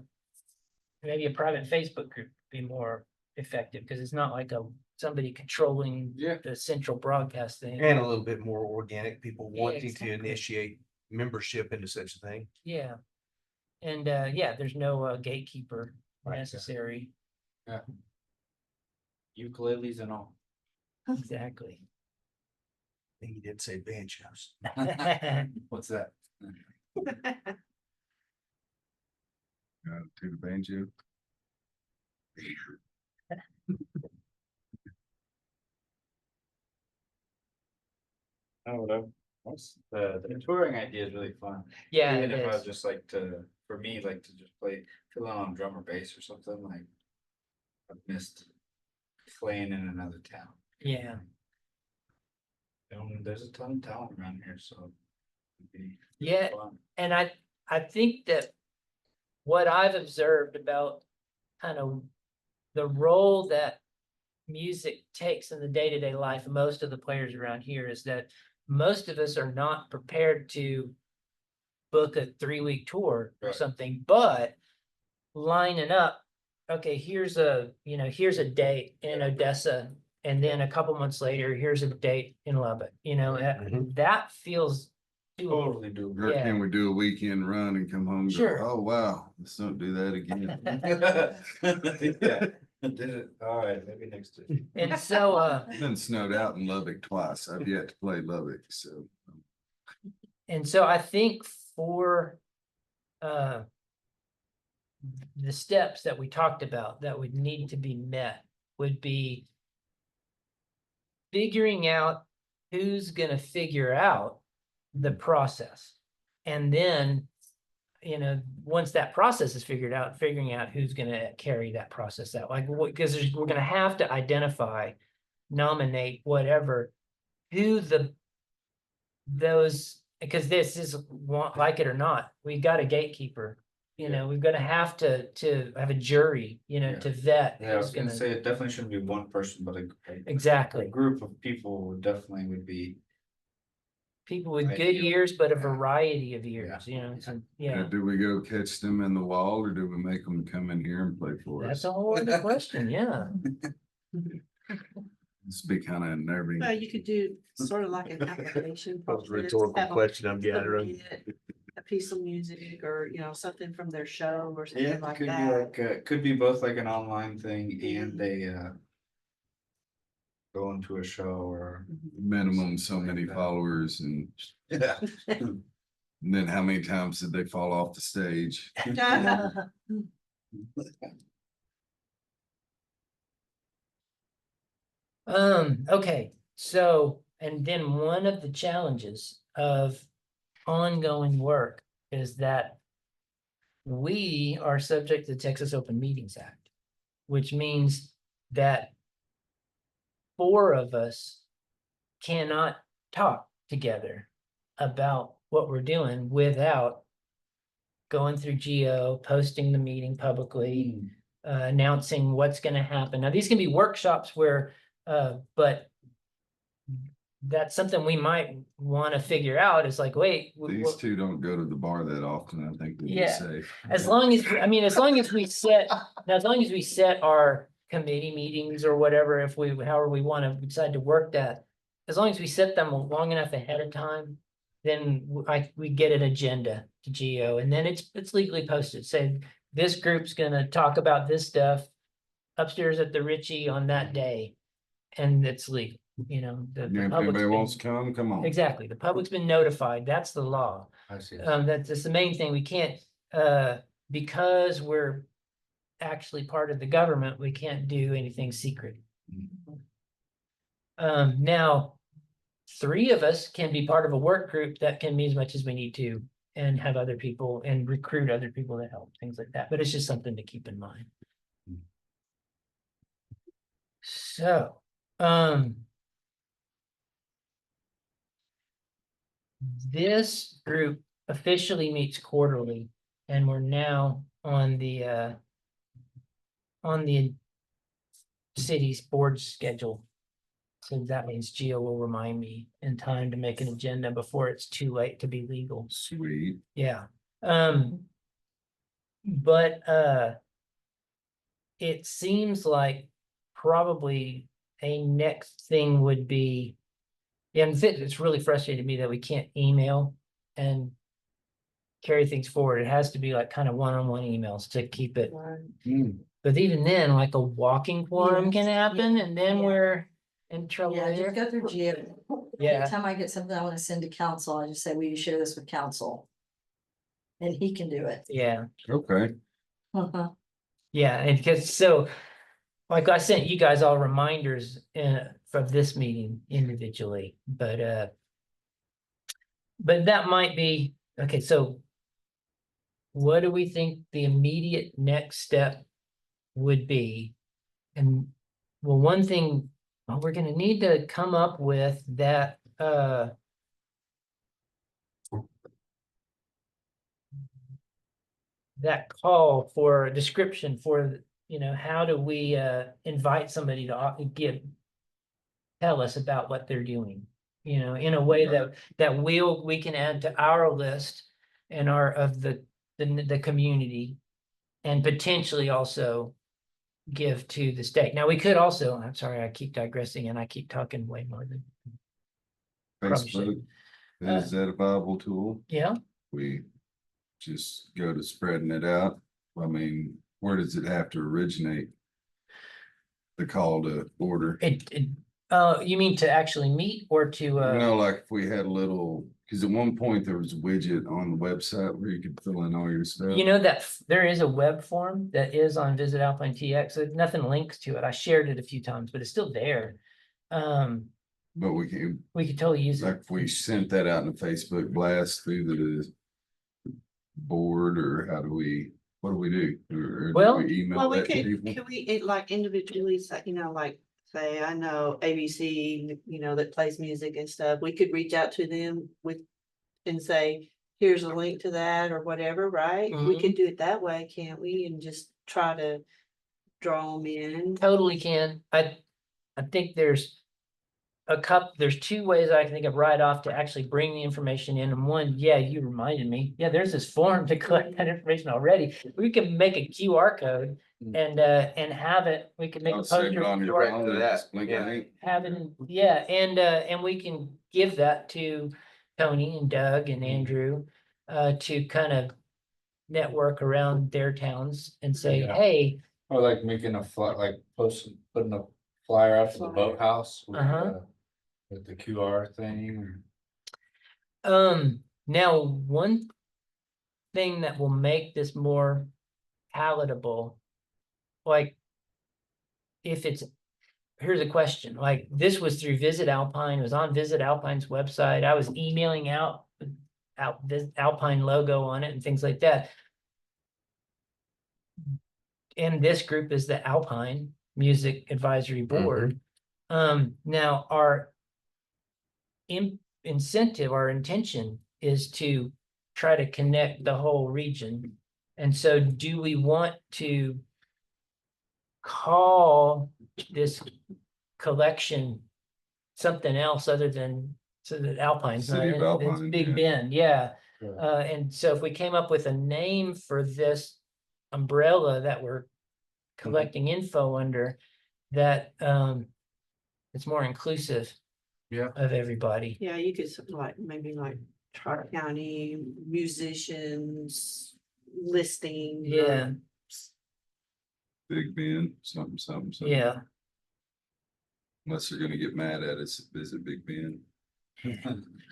[SPEAKER 1] private Facebook group would be more effective because it's not like somebody controlling
[SPEAKER 4] Yeah.
[SPEAKER 1] the central broadcast thing.
[SPEAKER 5] And a little bit more organic, people
[SPEAKER 1] Yeah,
[SPEAKER 5] wanting to
[SPEAKER 1] exactly.
[SPEAKER 5] initiate membership into such a thing.
[SPEAKER 1] Yeah. And yeah, there's no gatekeeper
[SPEAKER 5] Right, yeah.
[SPEAKER 1] necessary.
[SPEAKER 4] Ukuleles and all.
[SPEAKER 1] Exactly.
[SPEAKER 5] I think he did say banjos.
[SPEAKER 4] What's that?
[SPEAKER 3] to the banjo.
[SPEAKER 4] Oh, the touring idea is really fun.
[SPEAKER 1] Yeah,
[SPEAKER 4] Even
[SPEAKER 1] it
[SPEAKER 4] if I
[SPEAKER 1] is.
[SPEAKER 4] just like to, for me, like to just fill in on drum or bass or something, like. I've missed playing in another town.
[SPEAKER 1] Yeah.
[SPEAKER 4] There's a ton of talent around here, so. it'd be
[SPEAKER 1] Yeah.
[SPEAKER 4] fun.
[SPEAKER 1] And I think that what I've observed about kind of the role that music takes in the day-to-day life of most of the players around here is that most of us are not prepared to book a 3-week tour or
[SPEAKER 4] Right.
[SPEAKER 1] something, but lining up, okay, here's a date in Odessa, and then a couple months later, here's a date in Lubbock,
[SPEAKER 5] Mhm.
[SPEAKER 1] that feels doable.
[SPEAKER 4] Totally do.
[SPEAKER 3] Or
[SPEAKER 1] Yeah.
[SPEAKER 3] can we do a weekend run and come home and go,
[SPEAKER 1] Sure.
[SPEAKER 3] oh, wow, let's don't do that again.
[SPEAKER 4] Yeah, did it, all right, maybe next time.
[SPEAKER 1] And so,
[SPEAKER 3] It's been snowed out in Lubbock twice. I've yet to play Lubbock, so.
[SPEAKER 1] I think for the steps that we talked about that would need to be met would be figuring out who's gonna figure out the process. And then, once that process is figured out, figuring out who's gonna carry that process out, like, because we're gonna have to identify, nominate, whatever, who because this is, like it or not, we got a gatekeeper. We're gonna have to have a jury,
[SPEAKER 4] Yeah.
[SPEAKER 1] to vet.
[SPEAKER 4] Yeah, I was
[SPEAKER 1] who's
[SPEAKER 4] gonna say it definitely shouldn't be one person, but a
[SPEAKER 1] Exactly.
[SPEAKER 4] group of people would be.
[SPEAKER 1] People with
[SPEAKER 4] Right.
[SPEAKER 1] good ears, but a
[SPEAKER 4] Yeah.
[SPEAKER 1] variety of ears,
[SPEAKER 4] Yeah.
[SPEAKER 1] so, yeah.
[SPEAKER 3] Do we go catch them in the wall or do we make them come in here and play for
[SPEAKER 1] That's
[SPEAKER 3] us?
[SPEAKER 1] a whole other question, yeah.
[SPEAKER 3] It's be kind of unnerving.
[SPEAKER 2] Well, you could do sort of like an application.
[SPEAKER 5] That was a
[SPEAKER 2] process,
[SPEAKER 5] rhetorical
[SPEAKER 2] have 'em
[SPEAKER 5] question I'm gathering.
[SPEAKER 2] submit A piece of music or, something from their show or
[SPEAKER 4] Yeah,
[SPEAKER 2] something
[SPEAKER 4] it
[SPEAKER 2] like
[SPEAKER 4] could be
[SPEAKER 2] that.
[SPEAKER 4] like, could be both like an online thing and a, going to a show or.
[SPEAKER 3] Minimum so many followers and
[SPEAKER 4] Yeah.
[SPEAKER 3] then how many times did they fall off the stage?
[SPEAKER 1] Okay, so, and then one of the challenges of ongoing work is that we are subject to the Texas Open Meetings Act, which means that 4 of us cannot talk together about what we're doing without going through Geo, posting the meeting publicly, announcing what's gonna happen. Now, these can be workshops where, but that's something we might wanna figure out is like, wait.
[SPEAKER 3] These two don't go to the bar that often. I think we'll be
[SPEAKER 1] Yeah.
[SPEAKER 3] safe.
[SPEAKER 1] As long as, as long as we set, now, as long as we set our committee meetings or whatever, however we wanna decide to work that. As long as we set them long enough ahead of time, then we get an agenda to Geo and then it's legally posted, say, this group's gonna talk about this stuff upstairs at the Ritchie on that day. And it's legal, the
[SPEAKER 3] Yeah, if
[SPEAKER 1] public's
[SPEAKER 3] anybody
[SPEAKER 1] been-
[SPEAKER 3] wants to come on.
[SPEAKER 1] Exactly, the public's been notified, that's the law.
[SPEAKER 4] I see.
[SPEAKER 1] That's the main thing, we can't, because we're actually part of the government, we can't do anything secret. Now, 3 of us can be part of a work group that can be as much as we need to and have other people and recruit other people to help, things like that. But it's just something to keep in mind. So, this group officially meets quarterly, and we're now on the city's board schedule. So that means Gio will remind me in time to make an agenda before it's too late to be legal.
[SPEAKER 3] Sweet.
[SPEAKER 1] Yeah. But it seems like probably a next thing would be, and it's really frustrated me that we can't email and carry things forward. It has to be like kind of one-on-one emails to keep it. But even then, like a walking forum can
[SPEAKER 6] Yes,
[SPEAKER 1] happen, and then
[SPEAKER 6] yeah.
[SPEAKER 1] we're in trouble
[SPEAKER 6] Yeah,
[SPEAKER 1] there.
[SPEAKER 6] just go through Gio.
[SPEAKER 1] Yeah.
[SPEAKER 6] Anytime I get something I wanna send to council, I just say, will you share this with council? And he can do it.
[SPEAKER 1] Yeah.
[SPEAKER 3] Okay.
[SPEAKER 1] Yeah, and because so, like I sent you guys all reminders from this meeting individually, but that might be, okay, so what do we think the immediate next step would be? And well, one thing, well, we're gonna need to come up with that that call for a description for, how do we invite somebody to tell us about what they're doing, in a way that we can add to our list and of the community, and potentially also give to the state. Now, we could also, I'm sorry, I keep digressing and I keep talking way more than. Probably
[SPEAKER 3] Facebook,
[SPEAKER 1] should.
[SPEAKER 3] is that a viable tool?
[SPEAKER 1] Yeah,
[SPEAKER 3] We just go to spreading it out. I mean, where does it have to originate? The call to order.
[SPEAKER 1] you mean to actually meet or to
[SPEAKER 3] Like if we had a little, because at one point there was a widget on the website where you could fill in all your stuff.
[SPEAKER 1] that there is a web form that is on Visit Alpine TX. So nothing links to it. I shared it a few times, but it's still there.
[SPEAKER 3] But we
[SPEAKER 1] We could totally use
[SPEAKER 3] like
[SPEAKER 1] it.
[SPEAKER 3] if we sent that out in a Facebook blast through the board, or what do we do? Or do
[SPEAKER 1] Well,
[SPEAKER 3] we email
[SPEAKER 2] Well, we
[SPEAKER 3] that to
[SPEAKER 2] could,
[SPEAKER 3] people?
[SPEAKER 2] like individually, like, say, I know ABC, that plays music and stuff, we could reach out to them and say, here's a link to that or whatever, right? We could do it that way, can't we? And just try to draw them in.
[SPEAKER 1] Totally can. I think there's there's 2 ways I can think of right off to actually bring the information in. And one, yeah, you reminded me. Yeah, there's this form to collect that information already. We can make a QR code and have it. We can make a
[SPEAKER 3] I'll save
[SPEAKER 1] poster.
[SPEAKER 3] it on your
[SPEAKER 1] QR
[SPEAKER 3] phone,
[SPEAKER 5] to that,
[SPEAKER 3] just link
[SPEAKER 5] yeah.
[SPEAKER 3] it.
[SPEAKER 1] have it, yeah, and we can give that to Tony and Doug and Andrew to kind of network around their towns and say,
[SPEAKER 4] Yeah.
[SPEAKER 1] hey,
[SPEAKER 4] Or like making a putting a flyer out to the boathouse. With the QR thing.
[SPEAKER 1] now one thing that will make this more palatable, like if it's, here's a question, like this was through Visit Alpine, it was on Visit Alpine's website. I was emailing out this Alpine logo on it and things like that. And this group is the Alpine Music Advisory Board. Now our incentive, our intention is to try to connect the whole region. And so do we want to call this collection something else other than, so that Alpine's not
[SPEAKER 3] City of
[SPEAKER 1] in it, it's
[SPEAKER 3] Alpine,
[SPEAKER 1] Big
[SPEAKER 3] yeah.
[SPEAKER 1] Bend, yeah.
[SPEAKER 4] Yeah.
[SPEAKER 1] And so if we came up with a name for this umbrella that we're collecting info under, that it's more inclusive.
[SPEAKER 5] Yeah.
[SPEAKER 1] Of everybody.
[SPEAKER 2] Yeah, you could maybe like Charter County musicians listing.
[SPEAKER 1] Yeah,
[SPEAKER 3] Big Ben, something.
[SPEAKER 1] yeah.
[SPEAKER 3] Unless they're gonna get mad at us, visit Big Ben.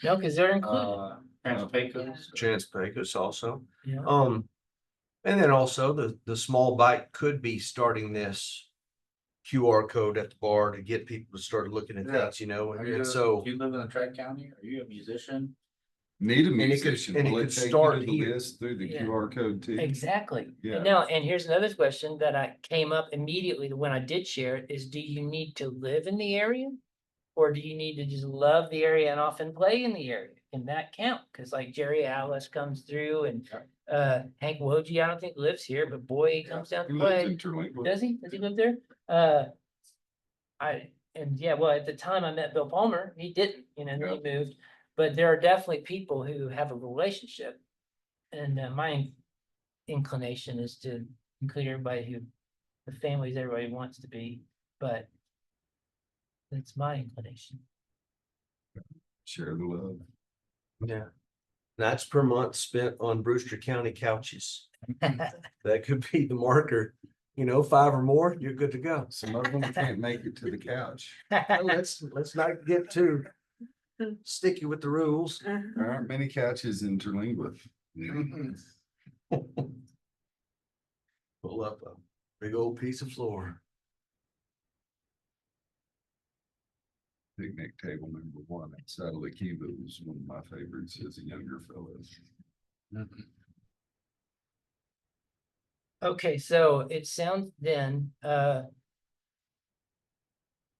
[SPEAKER 1] No, because they're included.
[SPEAKER 4] Pecos.
[SPEAKER 5] Chance Pecos also.
[SPEAKER 1] Yeah.
[SPEAKER 5] And then also the small bite could be starting this QR code at the bar to get people to start looking at
[SPEAKER 4] Yeah.
[SPEAKER 5] things, you know,
[SPEAKER 4] Are
[SPEAKER 5] and
[SPEAKER 4] you,
[SPEAKER 5] and so.
[SPEAKER 4] do you live in the Tri-County? Are you a musician?
[SPEAKER 3] Need a
[SPEAKER 5] And it could-
[SPEAKER 3] musician,
[SPEAKER 5] and it
[SPEAKER 3] will it
[SPEAKER 5] could
[SPEAKER 3] take you
[SPEAKER 5] start
[SPEAKER 3] to the
[SPEAKER 5] here.
[SPEAKER 3] list through the
[SPEAKER 1] Yeah.
[SPEAKER 3] QR code too?
[SPEAKER 1] Exactly.
[SPEAKER 3] Yeah.
[SPEAKER 1] And now, and here's another question that I came up immediately when I did share it is, do you need to live in the area? Or do you need to just love the area and often play in the area? Can that count? Cause like Jerry Alice comes through and Hank Woji, I don't think lives here, but boy, he comes down
[SPEAKER 3] He
[SPEAKER 1] to
[SPEAKER 3] lives
[SPEAKER 1] play.
[SPEAKER 3] in Terlingwood.
[SPEAKER 1] Does he? Does he live there? Well, at the time I met Bill Palmer, he didn't, and then he moved. But there are definitely people who have a relationship. And my inclination is to include everybody who, the families everybody wants to be, but that's my inclination.
[SPEAKER 3] Share the love.
[SPEAKER 5] Yeah. That's per month spent on Brewster County couches. That could be the marker, 5 or more, you're good to go.
[SPEAKER 3] Some of them can't make it to the couch.
[SPEAKER 5] Well, let's not get too sticky with the rules.
[SPEAKER 3] There aren't many couches in Terlingwood.
[SPEAKER 5] Pull up a big old piece of floor.
[SPEAKER 3] Picnic table #1 at Saddle Kiva was one of my favorites as a younger fellow.
[SPEAKER 1] Okay, so it sounds then,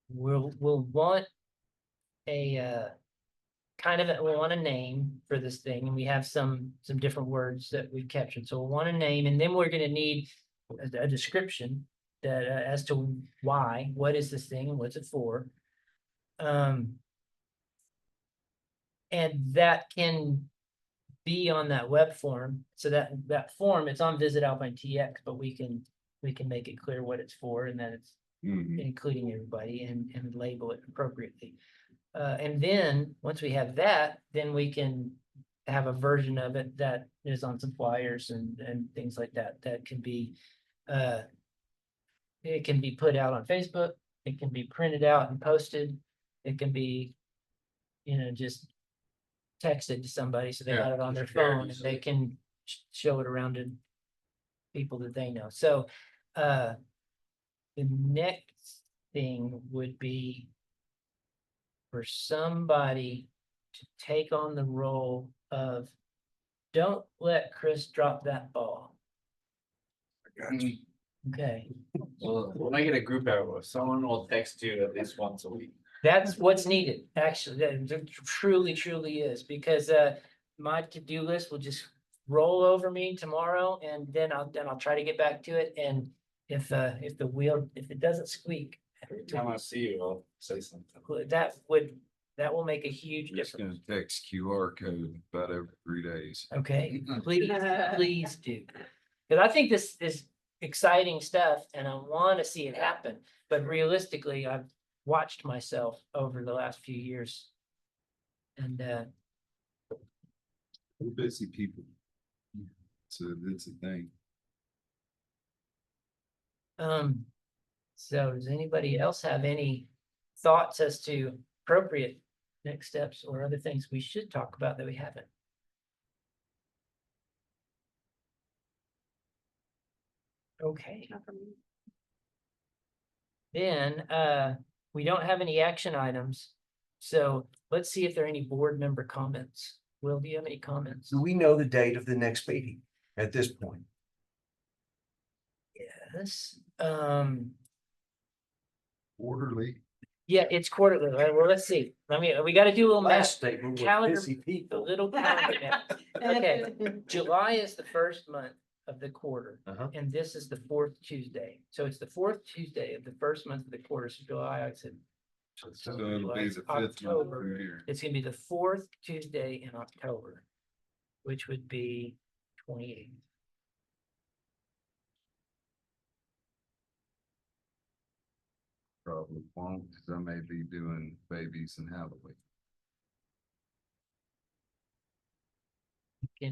[SPEAKER 1] we'll want a, we'll want a name for this thing, and we have some different words that we captured, so we'll want a name, and then we're gonna need a description that, as to why, what is this thing and what's it for? And that can be on that web form, so that form, it's on Visit Alpine TX, but we can make it clear what it's for, and that it's
[SPEAKER 3] Mhm.
[SPEAKER 1] including everybody and label it appropriately. And then, once we have that, then we can have a version of it that is on some flyers and things like that, that can be, it can be put out on Facebook, it can be printed out and posted, it can be, just texted to somebody, so they
[SPEAKER 3] Yeah,
[SPEAKER 1] got it on their
[SPEAKER 4] just very
[SPEAKER 1] phone, and
[SPEAKER 4] easily.
[SPEAKER 1] they can show it around to people that they know. So, the next thing would be for somebody to take on the role of, don't let Chris drop that ball. Okay,
[SPEAKER 4] We'll make it a group effort. Someone will text you at least once a week.
[SPEAKER 1] that's what's needed, actually, that truly is, because my to-do list will just roll over me tomorrow, and then I'll try to get back to it, and if it doesn't squeak,
[SPEAKER 4] Every time I see you, I'll say something.
[SPEAKER 1] that will make a huge
[SPEAKER 3] I'm just
[SPEAKER 1] difference.
[SPEAKER 3] gonna text QR code about every 3 days.
[SPEAKER 1] Okay, please do. Cause I think this is exciting stuff and I wanna see it happen, but realistically, I've watched myself over the last few years. And
[SPEAKER 3] We're busy people. So it's a thing.
[SPEAKER 1] so does anybody else have any thoughts as to appropriate next steps or other things we should talk about that we haven't? Okay. Then, we don't have any action items, so let's see if there are any board member comments. Will, do you have any comments?
[SPEAKER 5] Do we know the date of the next meeting at this point?
[SPEAKER 1] Yes,
[SPEAKER 3] Orderly.
[SPEAKER 1] yeah, it's quarterly, right? Well, let's see, we gotta do a little
[SPEAKER 5] Last
[SPEAKER 1] math,
[SPEAKER 5] statement was
[SPEAKER 1] calendar-
[SPEAKER 5] busy
[SPEAKER 1] a
[SPEAKER 5] people.
[SPEAKER 1] little calendar math. Okay, July is the first month of the quarter,
[SPEAKER 5] Uh-huh.
[SPEAKER 1] and this is the fourth Tuesday, so it's the fourth Tuesday of the first month of the quarter, so July, I said.
[SPEAKER 3] So it'll be the 5th month
[SPEAKER 1] October.
[SPEAKER 3] through here.
[SPEAKER 1] It's gonna be the fourth Tuesday in October, which would be 28th.
[SPEAKER 3] Probably won't, because I may be doing babies and Halloween.
[SPEAKER 1] You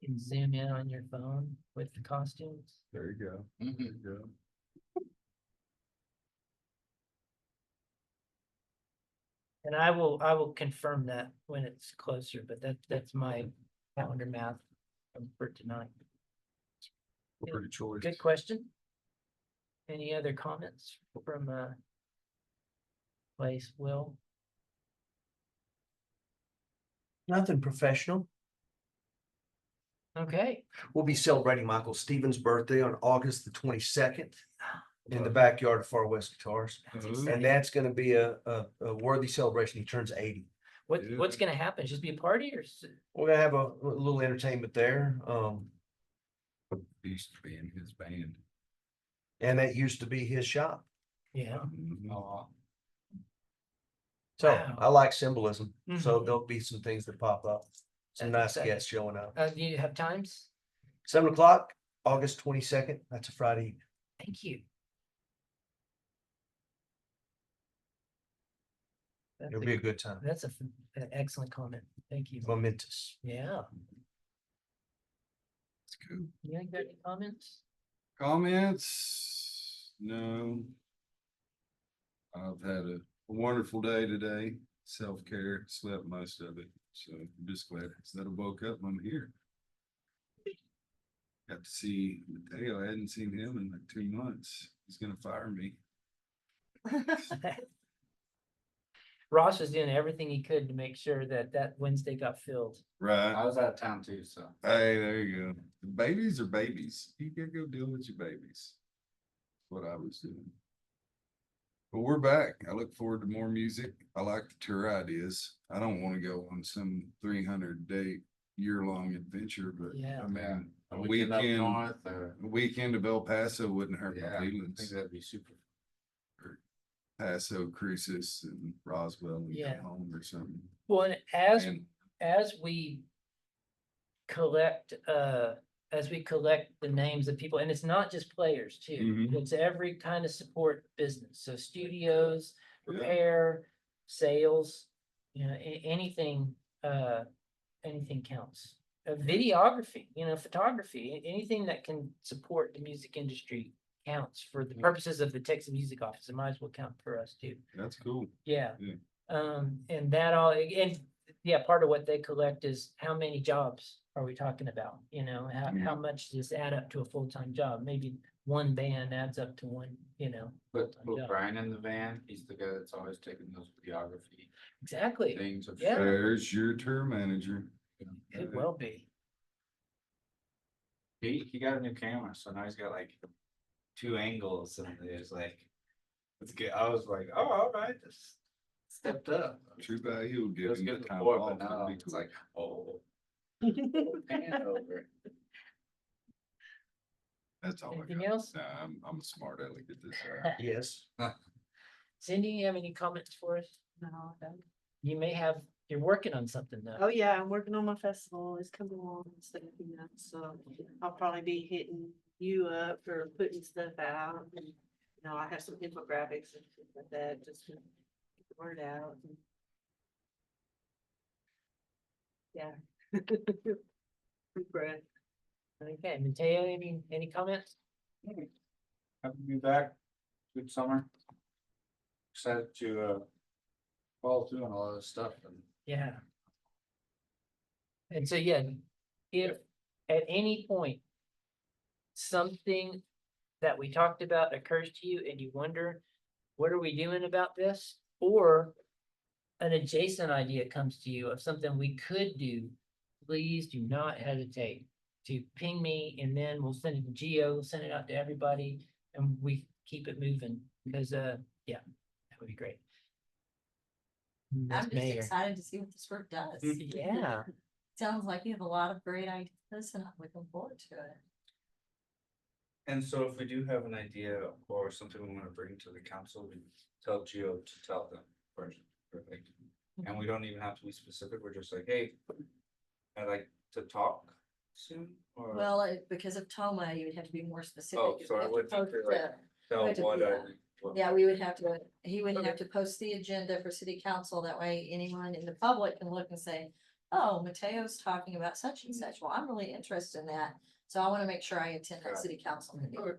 [SPEAKER 1] can zoom in on your phone with the costumes.
[SPEAKER 3] There you go. There you go.
[SPEAKER 1] And I will confirm that when it's closer, but that's my calendar math for tonight.
[SPEAKER 3] Pretty choice.
[SPEAKER 1] Good question. Any other comments from place, Will?
[SPEAKER 5] Nothing professional.
[SPEAKER 1] Okay,
[SPEAKER 5] We'll be celebrating Michael Stevens' birthday on August the 22nd in the backyard of Far West Guitars. And that's gonna be a worthy celebration. He turns 80.
[SPEAKER 1] what's gonna happen? Just be a party or?
[SPEAKER 5] We're gonna have a little entertainment there.
[SPEAKER 3] He used to be in his band.
[SPEAKER 5] And that used to be his shop.
[SPEAKER 1] Yeah.
[SPEAKER 3] Mhm.
[SPEAKER 4] Oh,
[SPEAKER 5] So
[SPEAKER 1] Wow.
[SPEAKER 5] I like symbolism. So
[SPEAKER 1] Mhm.
[SPEAKER 5] there'll be some things that pop up. Some
[SPEAKER 1] That's
[SPEAKER 5] nice
[SPEAKER 1] exciting.
[SPEAKER 5] guests showing up.
[SPEAKER 1] Do you have times?
[SPEAKER 5] 7 o'clock, August 22nd. That's a Friday evening.
[SPEAKER 1] Thank you. That's
[SPEAKER 5] It'll
[SPEAKER 1] a-
[SPEAKER 5] be a good time.
[SPEAKER 1] That's an excellent comment. Thank you.
[SPEAKER 5] Momentous.
[SPEAKER 1] Yeah.
[SPEAKER 3] That's cool.
[SPEAKER 1] Yeah, you got any comments?
[SPEAKER 3] Comments? No. I've had a wonderful day today, self-care, slept most of it, so I'm just glad that I woke up, I'm here. Got to see Mateo, I hadn't seen him in like 2 months, he's gonna fire me.
[SPEAKER 1] Ross was doing everything he could to make sure that that Wednesday got filled.
[SPEAKER 4] I
[SPEAKER 3] Right,
[SPEAKER 4] was out of town too, so.
[SPEAKER 3] hey, there you go, babies are babies, you gotta go deal with your babies. What I was doing. But we're back. I look forward to more music. I like the tour ideas. I don't want to go on some 300-day year-long adventure, but
[SPEAKER 1] Yeah.
[SPEAKER 3] I mean, a
[SPEAKER 4] Weekend up
[SPEAKER 3] weekend,
[SPEAKER 4] north or,
[SPEAKER 3] a weekend of El Paso wouldn't hurt
[SPEAKER 4] yeah,
[SPEAKER 3] my
[SPEAKER 4] I think
[SPEAKER 3] feelings.
[SPEAKER 4] that'd be super.
[SPEAKER 3] Paso, Cruces and Roswell and
[SPEAKER 1] Yeah.
[SPEAKER 3] come home or something.
[SPEAKER 1] Well, and
[SPEAKER 3] And
[SPEAKER 1] as we collect the names of people, and it's not just players too,
[SPEAKER 3] Mhm.
[SPEAKER 1] it's every kind of support business, so studios,
[SPEAKER 3] Yeah.
[SPEAKER 1] repair, sales, you know, anything counts. Videography, you know, photography, anything that can support the music industry counts for the purposes of the Texas Music Office. It might as well count for us too.
[SPEAKER 3] that's cool.
[SPEAKER 1] Yeah.
[SPEAKER 3] Yeah.
[SPEAKER 1] And that all, and yeah, part of what they collect is how many jobs are we talking about? You know, how much does this add up to a full-time job? Maybe one band adds up to one, you know.
[SPEAKER 4] Put
[SPEAKER 1] full-time job.
[SPEAKER 4] Brian in the van, he's the guy that's always taking those videography
[SPEAKER 1] Exactly.
[SPEAKER 4] things. of
[SPEAKER 1] Yeah.
[SPEAKER 3] There's your tour manager.
[SPEAKER 1] Could well be.
[SPEAKER 4] He got a new camera, so now he's got like 2 angles and there's like, it's good. I was like, oh, all right, just stepped up.
[SPEAKER 3] Too bad he'll
[SPEAKER 4] It
[SPEAKER 3] give
[SPEAKER 4] was
[SPEAKER 3] him the
[SPEAKER 4] good
[SPEAKER 3] time
[SPEAKER 4] before,
[SPEAKER 3] off.
[SPEAKER 4] but now
[SPEAKER 3] That'd be
[SPEAKER 4] it's
[SPEAKER 3] cool.
[SPEAKER 4] like, oh. Pan over.
[SPEAKER 3] That's all I
[SPEAKER 1] Anything
[SPEAKER 3] got.
[SPEAKER 1] else?
[SPEAKER 3] Nah, I'm a smart aleck at this.
[SPEAKER 5] Yes.
[SPEAKER 1] Cindy, you have any comments for us?
[SPEAKER 2] No, I don't.
[SPEAKER 1] You may have, you're working on something though.
[SPEAKER 2] Oh, yeah, I'm working on my festival. It's coming along and stuff, you know, so I'll probably be hitting you up for putting stuff out. And, you know, I have some infographics and stuff like that, just to get the word out. and- Yeah. Brad.
[SPEAKER 1] Okay, Mateo, any comments?
[SPEAKER 4] Happy to be back. Good summer. Excited to follow through on a lot of this stuff and
[SPEAKER 1] Yeah. And so, yeah, if at any point something that we talked about occurs to you and you wonder, what are we doing about this? Or an adjacent idea comes to you of something we could do, please do not hesitate to ping me, and then we'll send it to Geo, we'll send it out to everybody, and we keep it moving, because, yeah, that would be great.
[SPEAKER 6] I'm
[SPEAKER 1] Ms.
[SPEAKER 6] just
[SPEAKER 1] Mayor.
[SPEAKER 6] excited to see what this group does.
[SPEAKER 1] Yeah,
[SPEAKER 6] Sounds like you have a lot of great ideas and I'm looking forward to it.
[SPEAKER 4] And so if we do have an idea or something we wanna bring to the council, we tell Geo to tell them first. Perfect. And we don't even have to be specific, we're just like, hey, I'd like to talk soon, or
[SPEAKER 6] Well, because of Toma, you would have to be more specific.
[SPEAKER 4] Oh,
[SPEAKER 6] You'd
[SPEAKER 4] so I
[SPEAKER 6] have to
[SPEAKER 4] would think
[SPEAKER 6] post
[SPEAKER 4] that, like, tell
[SPEAKER 6] wait to-
[SPEAKER 4] what
[SPEAKER 6] yeah.
[SPEAKER 4] I. what-
[SPEAKER 6] Yeah, we would have to, he would
[SPEAKER 4] Okay.
[SPEAKER 6] have to post the agenda for city council. That way anyone in the public can look and say, oh, Mateo's talking about such and such. Well, I'm really interested in that. So I want to make sure I attend that
[SPEAKER 4] Got it.
[SPEAKER 6] city council meeting.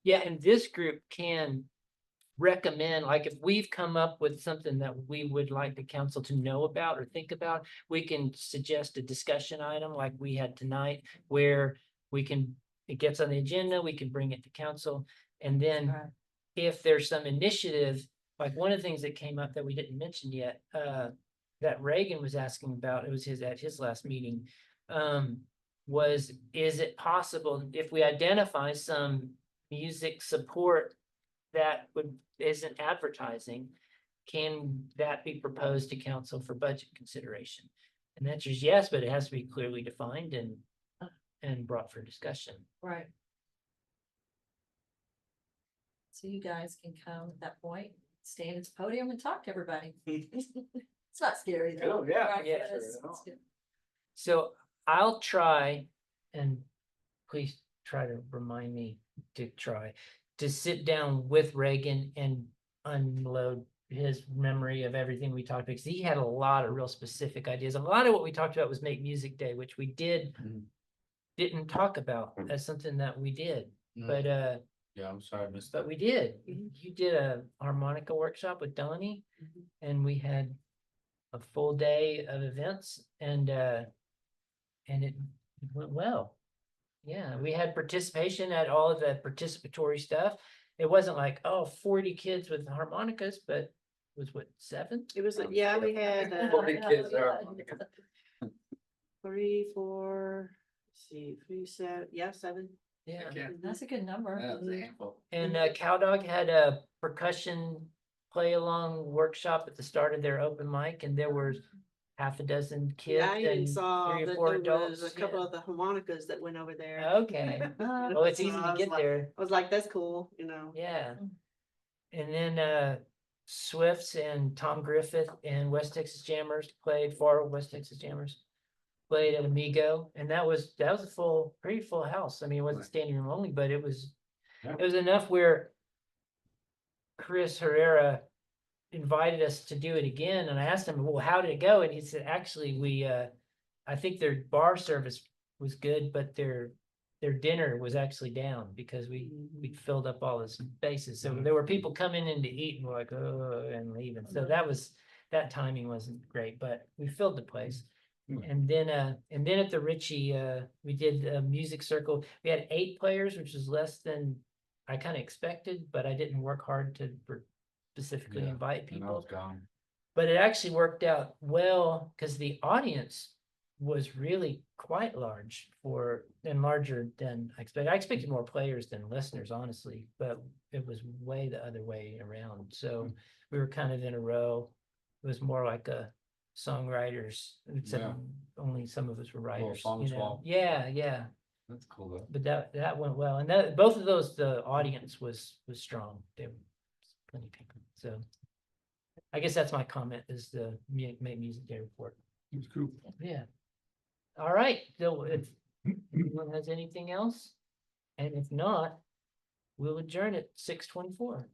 [SPEAKER 1] yeah, and this group can recommend, like, if we've come up with something that we would like the council to know about or think about, we can suggest a discussion item like we had tonight, where it gets on the agenda, we can bring it to council, And then
[SPEAKER 6] Right.
[SPEAKER 1] if there's some initiative, like one of the things that came up that we didn't mention yet, that Reagan was asking about, it was at his last meeting. Was, is it possible if we identify some music support that isn't advertising, can that be proposed to council for budget consideration? And the answer is yes, but it has to be clearly defined and brought for discussion.
[SPEAKER 6] Right. So you guys can come at that point, stand at the podium and talk to everybody. It's not scary though.
[SPEAKER 4] Oh, yeah.
[SPEAKER 6] right?
[SPEAKER 1] Yeah,
[SPEAKER 6] It's-
[SPEAKER 4] sure.
[SPEAKER 6] it's good.
[SPEAKER 1] So I'll try, and please try to remind me to try to sit down with Reagan and unload his memory of everything we talked about, because he had a lot of real specific ideas. A lot of what we talked about was Make Music Day, which we didn't talk about as something that we did, but
[SPEAKER 4] Yeah, I'm sorry, I missed that.
[SPEAKER 1] but we did. You did a harmonica workshop with Donnie, and we had a full day of events, and it went well. Yeah, we had participation at all of the participatory stuff. It wasn't like, oh, 40 kids with harmonicas, but it was what, 7?
[SPEAKER 2] It was, yeah, we had,
[SPEAKER 4] 40 kids there.
[SPEAKER 2] 3, 4, let's see, 3, 7, yeah, 7.
[SPEAKER 1] Yeah.
[SPEAKER 6] That's a good number.
[SPEAKER 1] And Cowdog had a percussion play along workshop at the start of their open mic, and there were half a dozen kids
[SPEAKER 2] Yeah, I even
[SPEAKER 1] and
[SPEAKER 2] saw
[SPEAKER 1] 3 or
[SPEAKER 2] that
[SPEAKER 1] 4
[SPEAKER 2] there
[SPEAKER 1] adults.
[SPEAKER 2] was a couple
[SPEAKER 1] yeah.
[SPEAKER 2] of the harmonicas that went over there.
[SPEAKER 1] Okay. Well, it's easy
[SPEAKER 2] So
[SPEAKER 1] to
[SPEAKER 2] I was
[SPEAKER 1] get
[SPEAKER 2] like-
[SPEAKER 1] there.
[SPEAKER 2] I was like, that's cool, you know.
[SPEAKER 1] Yeah. And then Swifts and Tom Griffith and West Texas Jammers played, for West Texas Jammers played at Amigo, and that was a pretty full house. I mean, it wasn't standing room only, but it was enough where Chris Herrera invited us to do it again, and I asked him, well, how did it go? And he said, actually, we I think their bar service was good, but their dinner was actually down because we filled up all the spaces. So there were people coming in to eat and we're like, oh, and leaving. So that timing wasn't great, but we filled the place. And then at the Ritchie, we did a music circle. We had 8 players, which was less than I kind of expected, but I didn't work hard to specifically
[SPEAKER 4] Yeah,
[SPEAKER 1] invite
[SPEAKER 4] And I was
[SPEAKER 1] people.
[SPEAKER 4] gone.
[SPEAKER 1] But it actually worked out well because the audience was really quite large and larger than I expected. I expected more players than listeners, honestly, but it was way the other way around. So we were kind of in a row. It was more like a songwriters, except
[SPEAKER 4] Yeah.
[SPEAKER 1] only some of us were writers.
[SPEAKER 4] song
[SPEAKER 1] you know?
[SPEAKER 4] swap.
[SPEAKER 1] Yeah.
[SPEAKER 4] That's cool though.
[SPEAKER 1] But that went well, and both of those, the audience was strong. There were plenty of people. So I guess that's my comment, is the Make Music Day report.
[SPEAKER 3] It's cool.
[SPEAKER 1] Yeah. All right, so if anyone has anything else, and if not, we'll adjourn at 6:24.